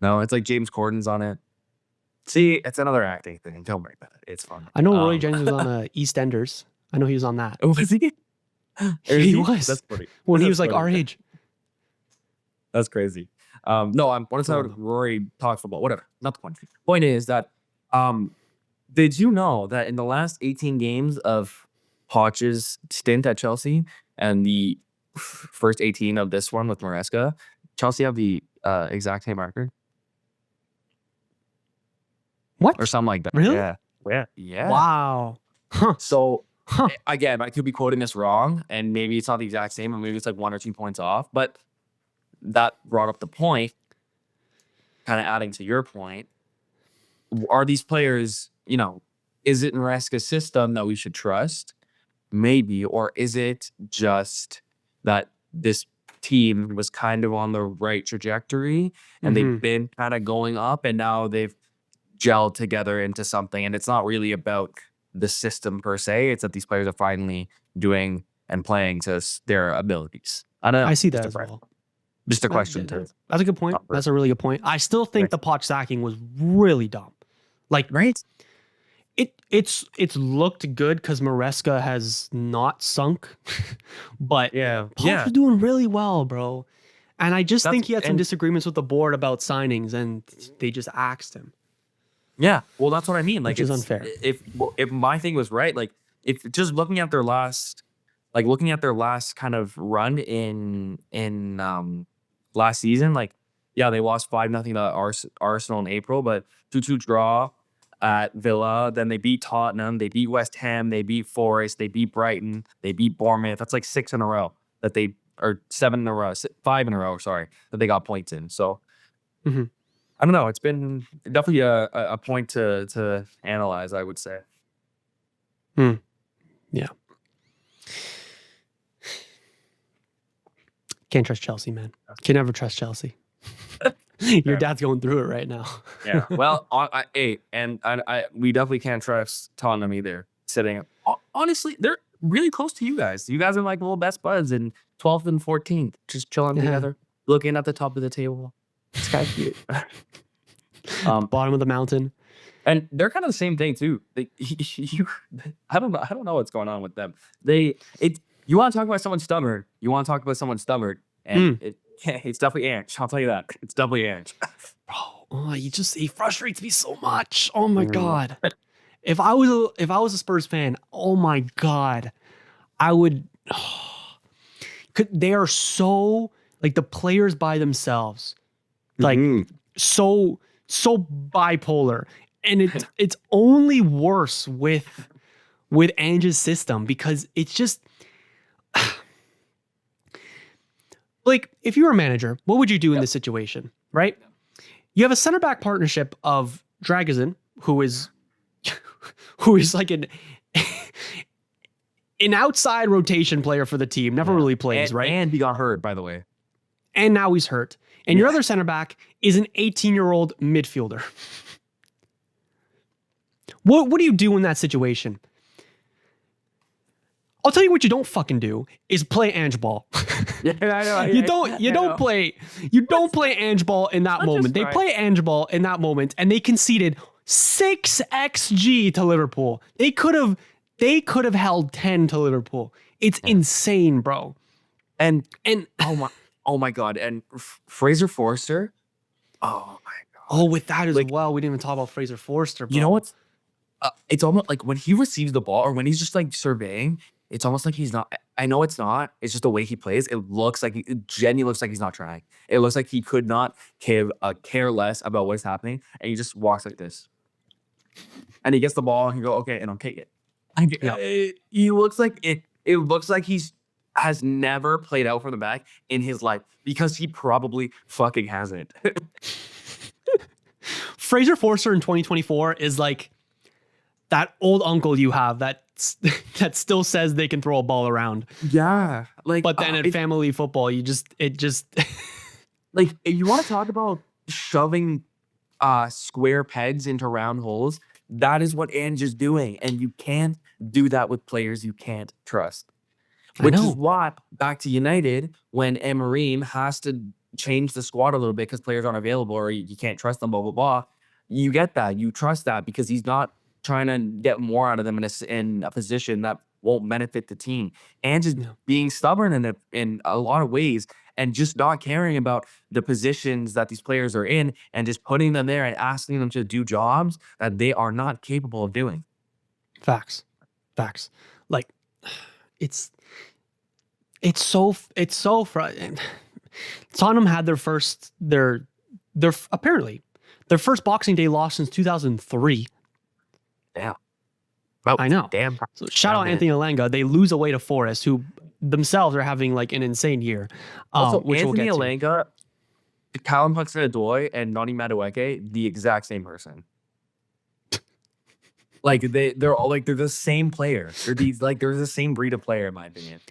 No, it's like James Corden's on it. See, it's another acting thing. Don't worry about it. It's fun. I know Roy Jennings was on EastEnders. I know he was on that. Oh, was he? He was. That's funny. When he was like our age. That's crazy. No, I want to talk Rory talk football. Whatever. Not the point. Point is that did you know that in the last 18 games of Poch's stint at Chelsea and the first 18 of this one with Maresca, Chelsea have the exact same record? What? Or something like that. Really? Yeah. Wow. Huh. So again, I could be quoting this wrong, and maybe it's not the exact same, and maybe it's like 1 or 2 points off, but that brought up the point, kind of adding to your point. Are these players, is it Maresca's system that we should trust? Maybe. Or is it just that this team was kind of on the right trajectory and they've been kind of going up and now they've gelled together into something, and it's not really about the system per se. It's that these players are finally doing and playing to their abilities. I don't know. I see that as well. Just a question too. That's a good point. That's a really good point. I still think the Poch sacking was really dumb. Like, right? It's looked good because Maresca has not sunk, but Poch was doing really well, bro. And I just think he had some disagreements with the board about signings, and they just axed him. Yeah, well, that's what I mean. Like, which is unfair. If my thing was right, like, if just looking at their last kind of run in last season, like, yeah, they lost 5-0 to Arsenal in April, but 2-2 draw at Villa. Then they beat Tottenham, they beat West Ham, they beat Forest, they beat Brighton, they beat Bournemouth. That's like 6 in a row that they, or 7 in a row, 5 in a row, sorry, that they got points in. So I don't know. It's been definitely a point to analyze, I would say. Yeah. Can't trust Chelsea, man. Can never trust Chelsea. Your dad's going through it right now. Yeah. Well, we definitely can't trust Tottenham either. Honestly, they're really close to you guys. You guys are like little best buds in 12th and 14th, just chilling together, looking at the top of the table. It's kind of cute. Bottom of the mountain. And they're kind of the same thing too. I don't know what's going on with them. You want to talk about someone stubborn. And it's definitely Ange. I'll tell you that. It's definitely Ange. Bro, he frustrates me so much. Oh my God. If I was a Spurs fan, oh my God, I would. They are so, like, the players by themselves, like so bipolar, and it's only worse with Ange's system because it's just. Like, if you were a manager, what would you do in this situation, right? You have a center back partnership of Dragazin, who is like an outside rotation player for the team, never really plays, right? And he got hurt, by the way. And now he's hurt. And your other center back is an 18-year-old midfielder. What do you do in that situation? I'll tell you what you don't fucking do is play Ange ball. Yeah, I know. You don't play Ange ball in that moment. They play Ange ball in that moment, and they conceded 6 XG to Liverpool. They could have held 10 to Liverpool. It's insane, bro. And oh my god, and Fraser Forster. Oh my god. Oh, with that as well, we didn't even talk about Fraser Forster, bro. You know what's it's almost like when he receives the ball or when he's just like surveying, it's almost like he's not. I know it's not. It's just the way he plays. It genuinely looks like he's not trying. It looks like he could not care less about what's happening, and he just walks like this. And he gets the ball and he go, okay, and I'll kick it. He looks like it. It looks like has never played out from the back in his life because he probably fucking hasn't. Fraser Forster in 2024 is like that old uncle you have that still says they can throw a ball around. Yeah, but then at family football, it just like if you want to talk about shoving square pegs into round holes, that is what Ange is doing, and you can't do that with players you can't trust. Which is why back to United when Amorim has to change the squad a little bit because players aren't available or you can't trust them, blah blah blah. You get that, you trust that because he's not trying to get more out of them in a position that won't benefit the team. And just being stubborn in a lot of ways and just not caring about the positions that these players are in and just putting them there and asking them to do jobs that they are not capable of doing. Facts. Like it's so frustrating. Tottenham had their first Boxing Day loss since 2003. Yeah. I know. Damn. So shout out Anthony Elanga. They lose away to Forest, who themselves are having like an insane year. Also, which Anthony we'll get Elanga, Callum Hudson-Odoi, and Noni Madueke, the exact same person. Like they're all like they're the same player. They're the same breed of player in my opinion.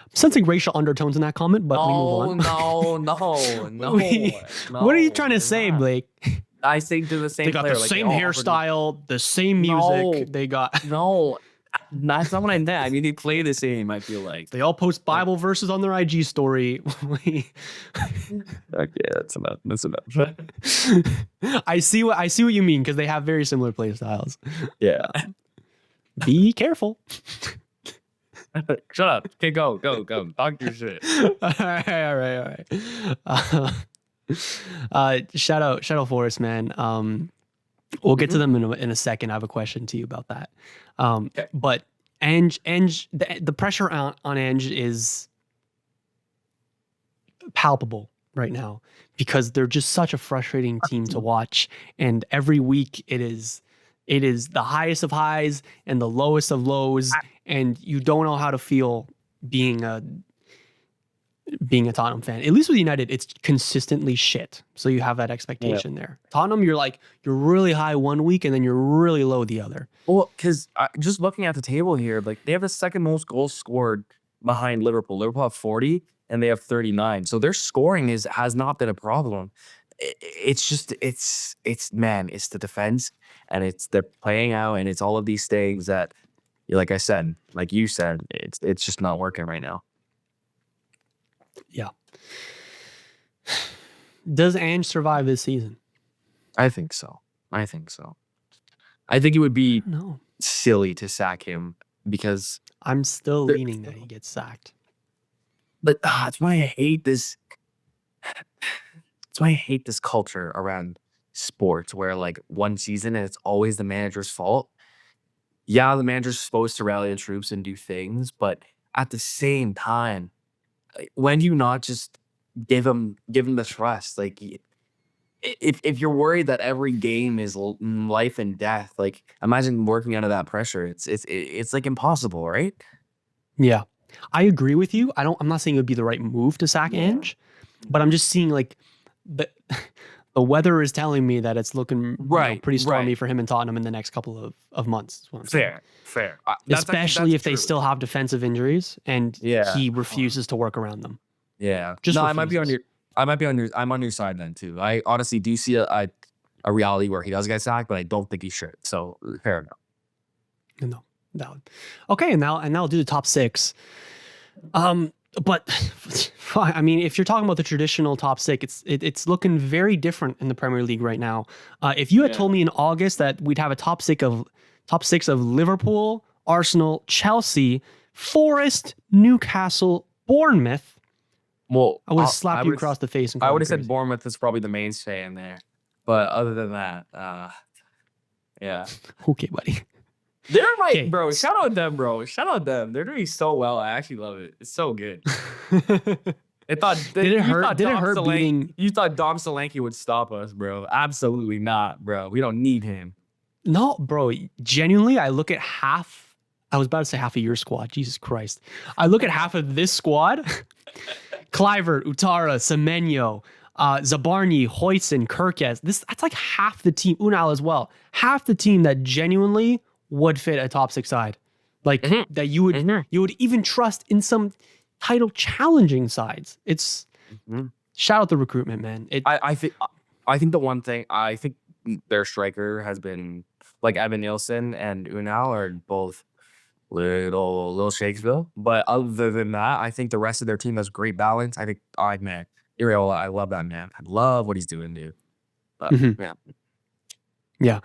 I'm sensing racial undertones in that comment, but we move on. No. What are you trying to say, Blake? I think they're the same. They got player. the same hairstyle, the same music. They got no. That's not what I meant. I mean, they play the same. I feel like they all post Bible verses on their IG story. Okay, that's enough. That's enough. I see what you mean because they have very similar play styles. Yeah. Be careful. Shut up. Okay, go. Talk your shit. All right. Shout out Forest, man. We'll get to them in a second. I have a question to you about that. Okay. But Ange, the pressure on Ange is palpable right now because they're just such a frustrating team to watch, and every week it is the highest of highs and the lowest of lows, and you don't know how to feel being a Tottenham fan. At least with United, it's consistently shit. So you have that expectation there. Tottenham, you're really high one week and then you're really low the other. Well, because just looking at the table here, like they have the second most goals scored behind Liverpool. Liverpool have 40 and they have 39. So their scoring has not been a problem. It's just it's the defense and they're playing out and it's all of these things that, like you said, it's just not working right now. Yeah. Does Ange survive this season? I think so. I think it would be silly to sack him because I'm still leaning that he gets sacked. But that's why I hate this. That's why I hate this culture around sports where like one season and it's always the manager's fault. Yeah, the manager's supposed to rally the troops and do things, but at the same time, when do you not just give him the trust? Like, if you're worried that every game is life and death, like imagine working under that pressure. It's like impossible, right? Yeah, I agree with you. I'm not saying it would be the right move to sack Ange, but I'm just seeing like the weather is telling me that it's looking pretty stormy for him in Tottenham in the next couple of months. Is what I'm saying. Fair. Especially if they still have defensive injuries and he refuses to work around them. Yeah. I might be on I'm on your side then too. I honestly do see a reality where he does get sacked, but I don't think he should. So fair enough. No, valid. Okay, and now I'll do the top 6. But I mean, if you're talking about the traditional top 6, it's looking very different in the Premier League right now. If you had told me in August that we'd have a top 6 of Liverpool, Arsenal, Chelsea, Forest, Newcastle, Bournemouth, well, I would have slapped you across the face. And I would have said Bournemouth is probably the mainstay in there, but other than that, yeah. Okay, buddy. They're like, bro, shout out them, bro. Shout out them. They're doing so well. I actually love it. It's so good. I thought did it hurt beating? You thought Dom Solanke would stop us, bro. Absolutely not, bro. We don't need him. No, bro. Genuinely, I look at half. I was about to say half of your squad. Jesus Christ. I look at half of this squad. Kluivert, Utara, Semenyo, Zabarny, Huijsen, Kirkes. That's like half the team. Unal as well. Half the team that genuinely would fit a top 6 side, like that you would even trust in some title challenging sides. It's shout out the recruitment, man. I think the one thing I think their striker has been like Evan Nielsen and Unal are both little Shakespeare, but other than that, I think the rest of their team has great balance. I think man, Iraola, I love that man. I love what he's doing, dude. But, yeah.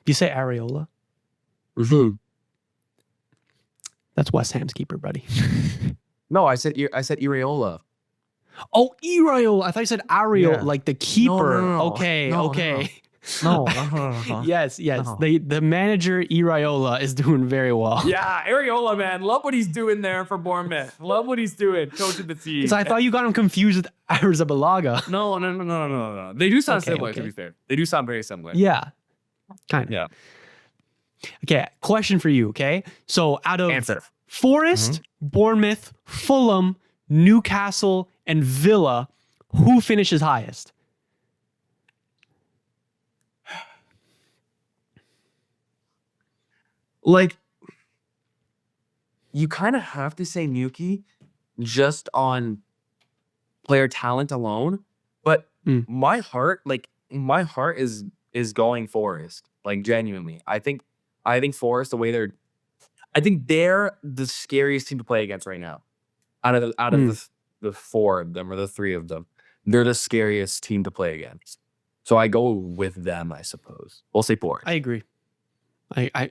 You say Areola? That's West Ham's keeper, buddy. No, I said Iraola. Oh, Iraola. I thought you said Areola, like the keeper. No. Okay. No. Yes. No. The manager Iraola is doing very well. Yeah, Areola, man. Love what he's doing there for Bournemouth. Love what he's doing, coaching the team. Because I thought you got him confused with Arrizabalaga. No. They do sound similar, to be fair. They do sound very similar. Yeah. Kind of. Yeah. Okay, question for you, okay? So out of Forest, Bournemouth, Fulham, Newcastle, and Villa, who finishes highest? Like, you kind of have to say Nuki just on player talent alone, but my heart is going Forest. Like, genuinely, I think Forest, the way they're the scariest team to play against right now. Out of the 4 of them or the 3 of them, they're the scariest team to play against. So I go with them, I suppose. We'll say Forest. I agree. I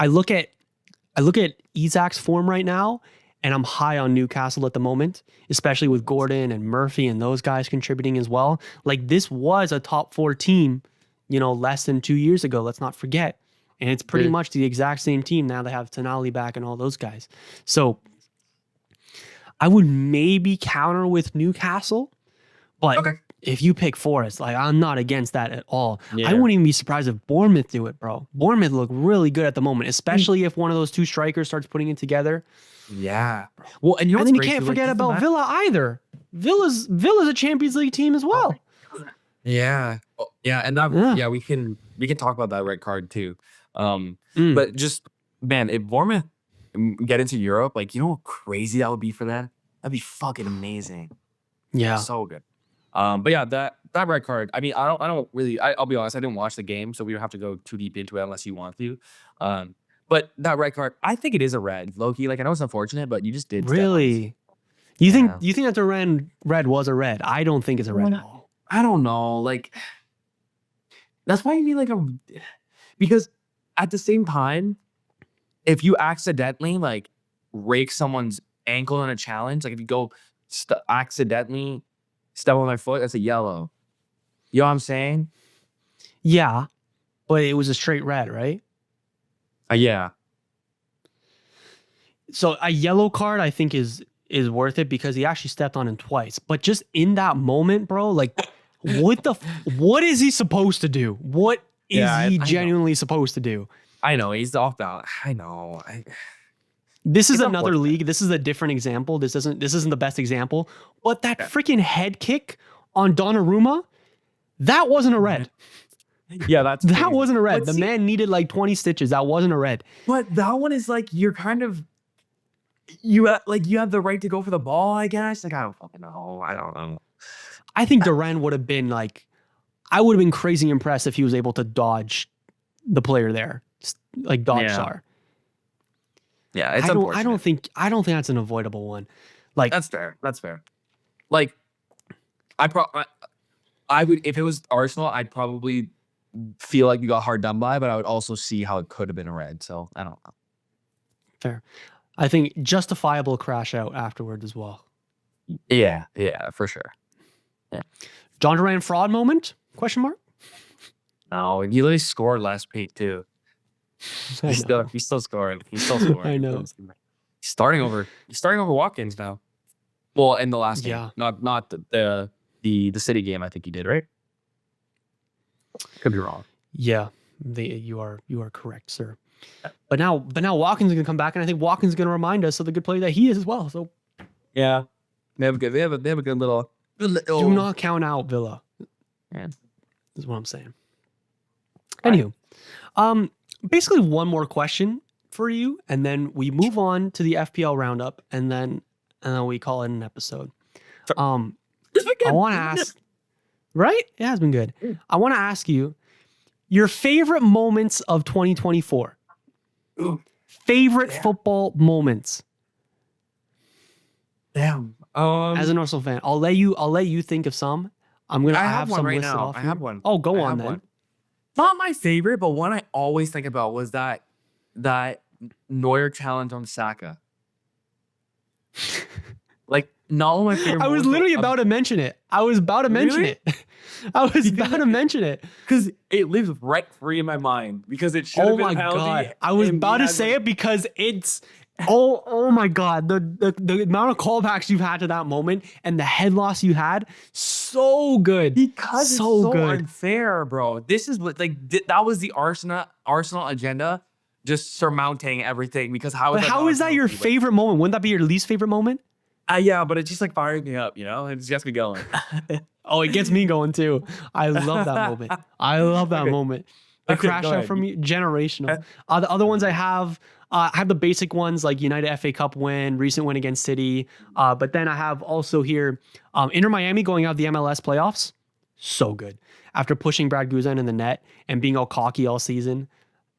look at Isak's form right now, and I'm high on Newcastle at the moment, especially with Gordon and Murphy and those guys contributing as well. Like, this was a top 4 team, less than 2 years ago. Let's not forget. And it's pretty much the exact same team. Now they have Tonali back and all those guys. So I would maybe counter with Newcastle, but if you pick Forest, like, I'm not against that at all. Yeah. I wouldn't even be surprised if Bournemouth do it, bro. Bournemouth look really good at the moment, especially if one of those 2 strikers starts putting it together. Yeah. Well, and then you can't forget about Villa either. Villa's a Champions League team as well. Yeah. Yeah, and we can talk about that red card too. But just, man, if Bournemouth get into Europe, like, you know how crazy that would be for them? That'd be fucking amazing. Yeah. So good. But yeah, that red card, I mean, I don't really, I'll be honest, I didn't watch the game, so we don't have to go too deep into it unless you want to. But that red card, I think it is a red, low-key. Like, I know it's unfortunate, but you just did. Really? You think that the red was a red? I don't think it's a red at all. I don't know. Like, that's why you need, like, because at the same time, if you accidentally, like, rake someone's ankle in a challenge, like, if you go accidentally step on their foot, that's a yellow. You know what I'm saying? Yeah, but it was a straight red, right? Yeah. So a yellow card, I think, is worth it because he actually stepped on him twice. But just in that moment, bro, like, what is he supposed to do? What is he genuinely supposed to do? I know he's off balance. I know. This is another league. This is a different example. This isn't the best example. But that freaking head kick on Donnarumma, that wasn't a red. Yeah, that wasn't a red. The man needed like 20 stitches. That wasn't a red. But that one is like you're kind of you have the right to go for the ball, I guess. Like I don't fucking know. I don't know. I think Duran would have been like, I would have been crazy impressed if he was able to dodge the player there, like dodge Sar. Yeah, it's unfortunate. I don't think that's an avoidable one. Like that's fair. That's fair. Like I would, if it was Arsenal, I'd probably feel like you got hard done by, but I would also see how it could have been a red. So I don't know. Fair. I think justifiable crash out afterwards as well. Yeah, for sure. Yeah. John Duran fraud moment? Question mark? No, he literally scored last week too. He's still scoring. He's still scoring. I know. He's starting over Watkins now. Well, in the last game, not the City game. I think he did, right? Could be wrong. Yeah, you are correct, sir. But now Watkins is gonna come back, and I think Watkins is gonna remind us of the good player that he is as well. So yeah, they have a good little. Do not count out Villa. Man, is what I'm saying. Anywho, basically one more question for you, and then we move on to the FPL roundup, and then we call it an episode. I want to ask, right? It has been good. I want to ask you your favorite moments of 2024. Favorite football moments. Damn. As an Arsenal fan, I'll let you think of some. I have one some right listed now. off I here. have one. Oh, go on then. One. Not my favorite, but one I always think about was that Neuer challenge on Saka. Like, not one of my favorite. I was literally about to mention it. I was about to mention it. Because it lives rent free in my mind. Because it should have been a penalty. Oh my god! I was about to say it because it's. Oh my god! The amount of callbacks you've had to that moment and the head loss you had, so good. Because it's so unfair, bro. This is like that was the Arsenal agenda, just surmounting everything. Because how is that your favorite moment? Wouldn't that be your least favorite moment? Yeah, but it's just like firing me up, you know? It gets me going. Oh, it gets me going too. I love that moment. Moment. The crash out from you, generational. The other ones I have the basic ones like United FA Cup win, recent win against City. But then I have also here Inter Miami going out of the MLS playoffs. So good. After pushing Brad Guzan in the net and being all cocky all season.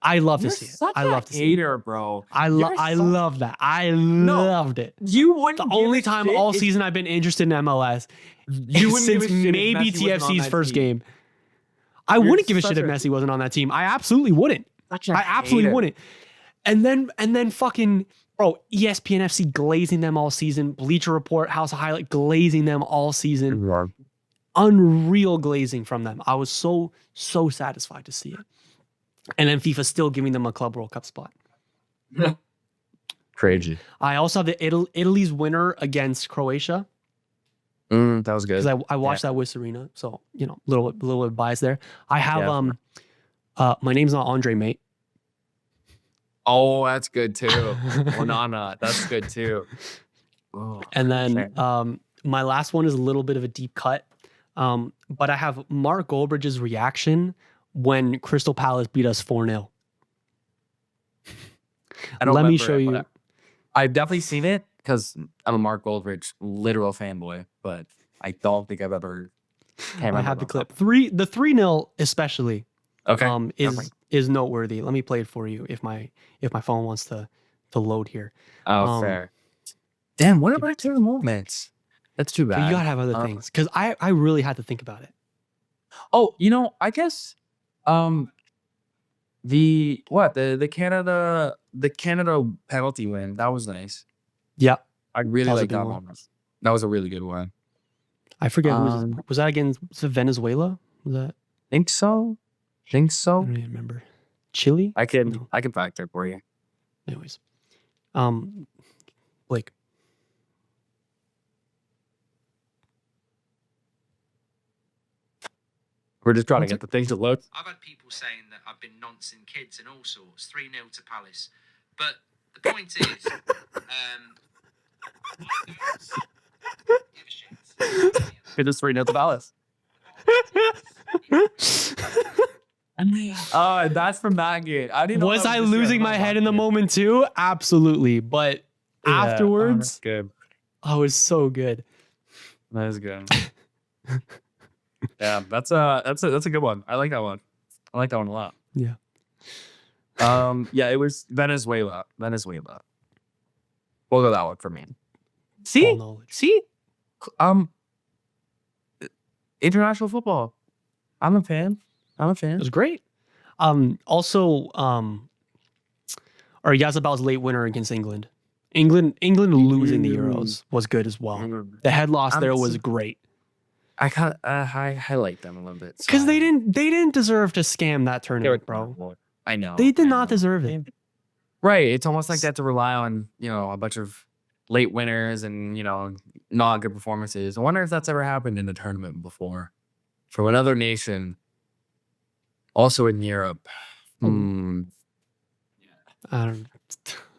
I love to see it. I love to see it, bro. I love that. I loved it. You wouldn't. The only time all season I've been interested in MLS since maybe TFC's first game. I wouldn't give a shit if Messi wasn't on that team. I absolutely wouldn't. I absolutely wouldn't. And then fucking bro, ESPN FC glazing them all season. Bleacher Report, House of Highlight glazing them all season. Unreal glazing from them. I was so satisfied to see it. And then FIFA still giving them a Club World Cup spot. Crazy. I also have the Italy's winner against Croatia. That was good. Because I watched that with Serena, so little bit biased there. I have my name's not Andre, mate. Oh, that's good too. Onana, that's good too. Oh, and then my last one is a little bit of a deep cut, but I have Mark Goldbridge's reaction when Crystal Palace beat us 4-0. Let me show you. I've definitely seen it because I'm a Mark Goldbridge literal fanboy, but I don't think I've ever. I have the clip. The 3-0 especially. Okay. Is noteworthy. Let me play it for you if my phone wants to load here. Oh, fair. Damn, what about your moments? That's too bad. You gotta have other things because I really had to think about it. Oh, I guess the Canada penalty win, that was nice. Yeah. I really like that one. That was a really good one. I forget who was that against Venezuela? Was that? Think so. I don't even remember. Chile? I can fact check for you. Anyways. Blake. We're just trying to get the things to load. I've had people saying that I've been noncing kids and all sorts. 3-0 to Palace. But the point is, give a shit. It is 3-0 to Palace. Oh, that's from that game. I didn't know Was I losing my head in the moment too? Absolutely. But afterwards, good. Oh, it was so good. That is good. Yeah, that's a good one. I like that one. I like that one a lot. Yeah. Yeah, it was Venezuela. We'll go that one for me. See? International football. I'm a fan. It was great. Also, Yazabal's late winner against England. England losing the Euros was good as well. The head loss there was great. I highlight them a little bit because they didn't deserve to scam that tournament, bro. I know they did not deserve it. Right, it's almost like they have to rely on a bunch of late winners and not good performances. I wonder if that's ever happened in a tournament before from another nation, also in Europe. I don't know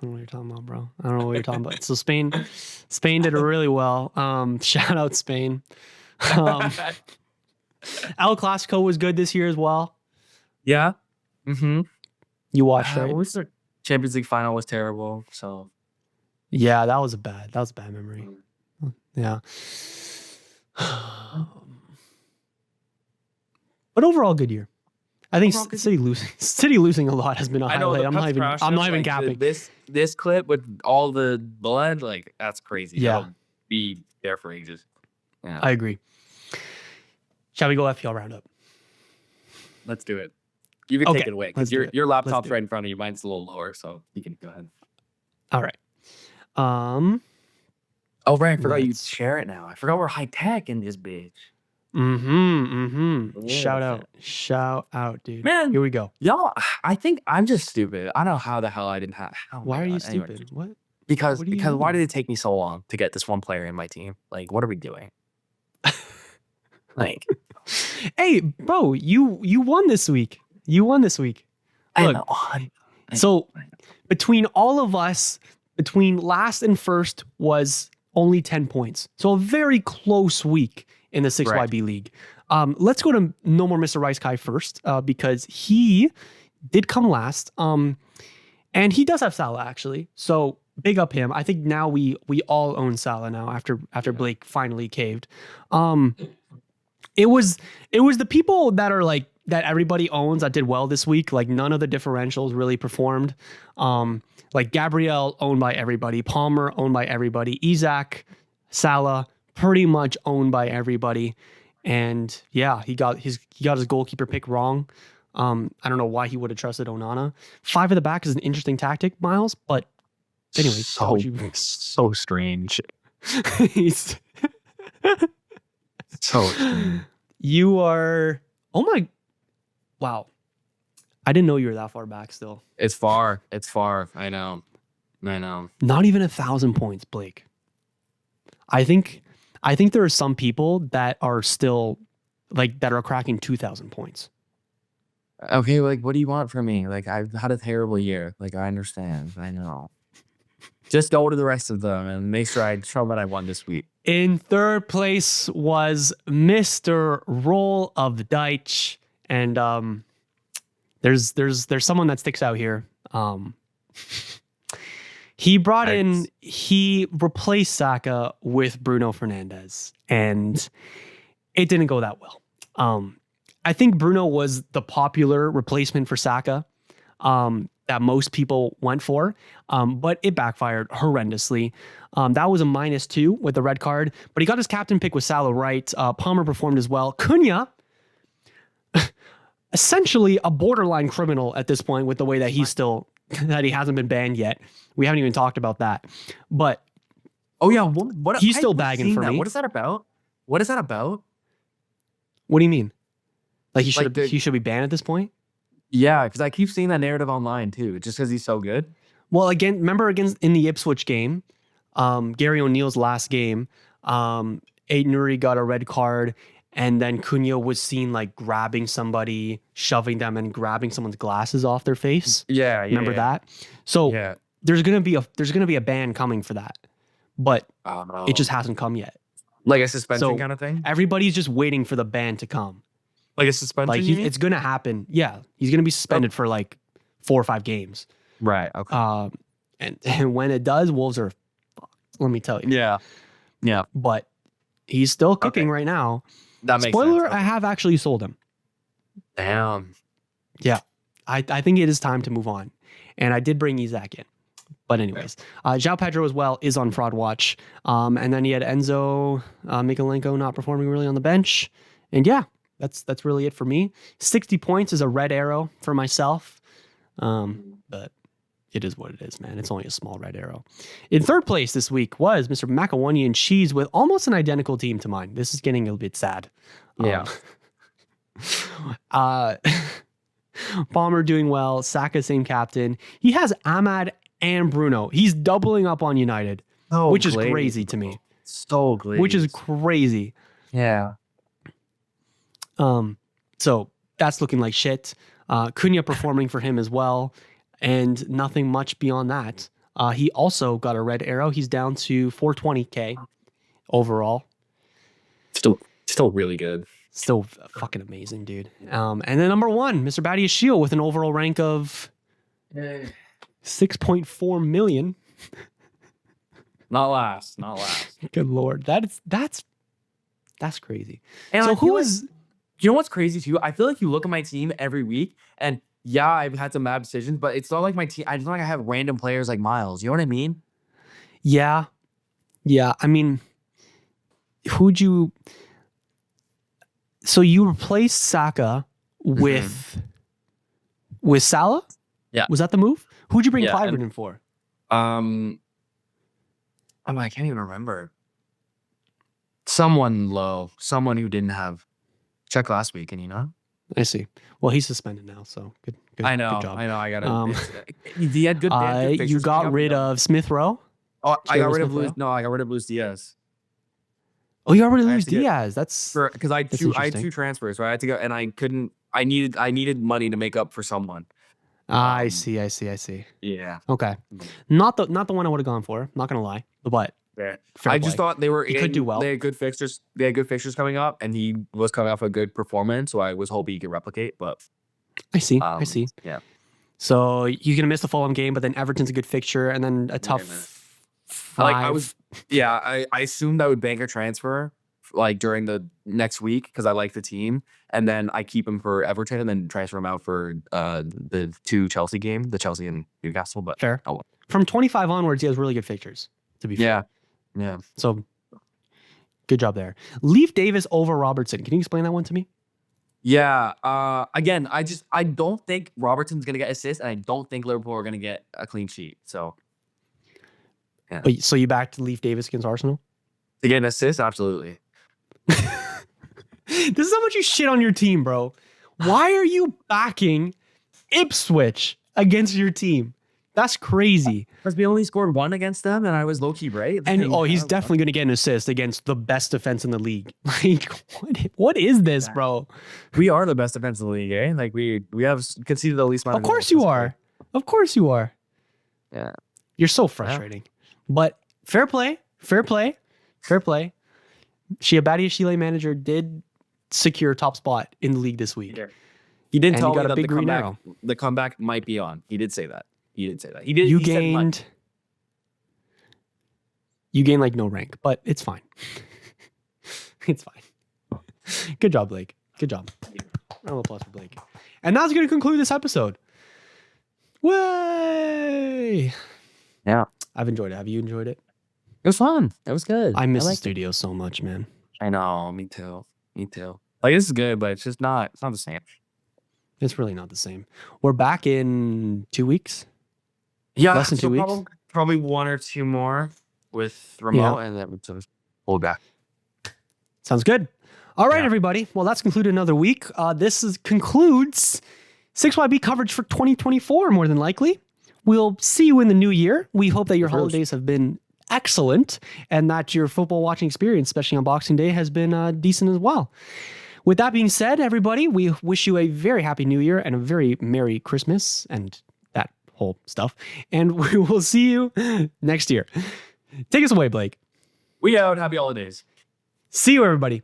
what you're talking about, bro. I don't know what you're talking about. So Spain did it really well. Shout out Spain. El Clasico was good this year as well. Yeah. Mm-hmm. You watched, right? The Champions League final was terrible. So yeah, that was a bad memory. Yeah. But overall, good year. I think City losing a lot has been a highlight. I'm not even capping. This clip with all the blood, like that's crazy. Yeah. It'll be there for ages. Yeah. I agree. Shall we go FPL roundup? Let's do it. You can take it away because your laptop's right in front of you. Mine's a little lower, so you can go ahead. All right. Oh right, I forgot you share it now. I forgot we're high tech in this bitch. Yeah. Shout out, dude. Man, here we go. Y'all, I think I'm just stupid. I don't know how the hell I didn't have. Why are you stupid? What? Because why did it take me so long to get this one player in my team? Like, what are we doing? Like, hey, bro, you won this week. Look, I know. So between all of us, between last and first was only 10 points. So a very close week in the 6YB League. Let's go to No More Mr. Rice Kai first because he did come last. And he does have Salah, actually. So big up him. I think now we all own Salah now after Blake finally caved. It was the people that are like that everybody owns that did well this week. Like none of the differentials really performed. Like Gabriel owned by everybody, Palmer owned by everybody, Isaac, Salah pretty much owned by everybody. And yeah, he got his goalkeeper pick wrong. I don't know why he would have trusted Onana. 5 at the back is an interesting tactic, Miles. But anyway, so strange. He's so strange. You are. Oh my! Wow, I didn't know you were that far back. Still, it's far. I know. Not even 1,000 points, Blake. I think there are some people that are still that are cracking 2,000 points. Okay, like what do you want from me? Like I've had a terrible year. Like I understand. I know. Just go to the rest of them and make sure I show that I won this week. In third place was Mr. Roll of the Deitch. And there's someone that sticks out here. He replaced Saka with Bruno Fernandes, and it didn't go that well. I think Bruno was the popular replacement for Saka that most people went for, but it backfired horrendously. That was a -2 with the red card, but he got his captain pick with Salah right. Palmer performed as well. Cunha, essentially a borderline criminal at this point with the way that he hasn't been banned yet. We haven't even talked about that. But what he's still bagging for me. What is that about? What do you mean? Like he should be banned at this point? Yeah, because I keep seeing that narrative online too, just because he's so good. Well, remember in the Ipswich game, Gary O'Neill's last game, Aït-Nouri got a red card, and then Cunha was seen like grabbing somebody, shoving them, and grabbing someone's glasses off their face. Yeah, remember that? So there's gonna be a ban coming for that, but it just hasn't come yet. Like a suspension So kind of thing? everybody's just waiting for the ban to come. Like a suspension? Like it's going to happen. Yeah. He's going to be suspended for like 4 or 5 games. Right. Okay. And when it does, Wolves are fucked, let me tell you. Yeah. Yeah. But he's still cooking right now. That makes Spoiler, sense. I have actually sold him. Damn. Yeah. I think it is time to move on. And I did bring Isaac in. But anyways, João Pedro as well is on fraud watch. And then he had Enzo Mikalenko not performing really on the bench. And yeah, that's really it for me. 60 points is a red arrow for myself. But it is what it is, man. It's only a small red arrow. In third place this week was Mr. Macaroni and Cheese with almost an identical team to mine. This is getting a bit sad. Yeah. Palmer doing well. Saka, same captain. He has Ahmad and Bruno. He's doubling up on United, which is crazy to me. So glazed. Which is crazy. Yeah. So that's looking like shit. Cunha performing for him as well. And nothing much beyond that. He also got a red arrow. He's down to 420k overall. Still really good. Still fucking amazing, dude. And then number 1, Mr. Badiashile with an overall rank of 6.4 million. Not last. Good Lord. That's crazy. And so who is... You know what's crazy too? I feel like you look at my team every week and yeah, I've had some bad decisions, but it's not like my team. I don't like I have random players like Miles. You know what I mean? Yeah. Yeah. I mean, who'd you... So you replaced Saka with Salah? Yeah. Was that the move? Who'd you bring Clivert in for? I can't even remember. Someone low. Someone who didn't have... Check last week, and you know? I see. Well, he's suspended now, so good. I know. Good job. I gotta. He had good. You got rid of Smith Rowe. Oh, I got rid of Luis. No, I got rid of Luis Diaz. Oh, you got rid of Luis Diaz. That's because I had 2 transfers, right? I had to go, and I couldn't. I needed money to make up for someone. I see. Yeah. Okay. Not the one I would have gone for. Not gonna lie, but. Yeah. I just thought they were. He could do well. They had good fixtures. They had good fixtures coming up, and he was coming off a good performance. So I was hoping he could replicate. But I see. Yeah. So you're gonna miss the Fulham game, but then Everton's a good fixture, and then a tough. I assumed I would bank a transfer like during the next week because I like the team, and then I keep him for Everton, and then transfer him out for the 2 Chelsea game, the Chelsea and Newcastle. But fair. From 25 onwards, he has really good fixtures. To be fair. Yeah. So good job there. Leaf Davis over Robertson. Can you explain that one to me? Yeah. Again, I don't think Robertson's gonna get assists, and I don't think Liverpool are gonna get a clean sheet. So yeah. So you backed Leaf Davis against Arsenal? To get an assist, absolutely. This is how much you shit on your team, bro. Why are you backing Ipswich against your team? That's crazy. Because we only scored 1 against them, and I was low-key right. And he's definitely going to get an assist against the best defense in the league. Like, what is this, bro? We are the best defense in the league, eh? Like we have conceded the least amount. Of course you are. Of course you are. Yeah. You're so frustrating. But fair play. Shia Badiashile manager did secure top spot in the league this week. Yeah. He didn't tell me got a that big green arrow. The comeback might be on. He did say that. You gained like no rank, but it's fine. It's fine. Good job, Blake. Good job. Round of applause for Blake. And that's going to conclude this episode. Way. Yeah. I've enjoyed it. Have you enjoyed it? It was fun. It was good. I miss the studio so much, man. I know. Me too. Like, this is good, but it's not the same. It's really not the same. We're back in 2 weeks. Yeah. Less than 2 weeks. Probably 1 or 2 more with remote, and then we'll be back. Sounds good. All right, everybody. Well, that's concluded another week. Concludes 6YB coverage for 2024, more than likely. We'll see you in the new year. We hope that your holidays have been excellent and that your football watching experience, especially on Boxing Day, has been decent as well. With that being said, everybody, we wish you a very happy new year and a very Merry Christmas and that whole stuff. And we will see you next year. Take us away, Blake. We out. Happy holidays. See you, everybody.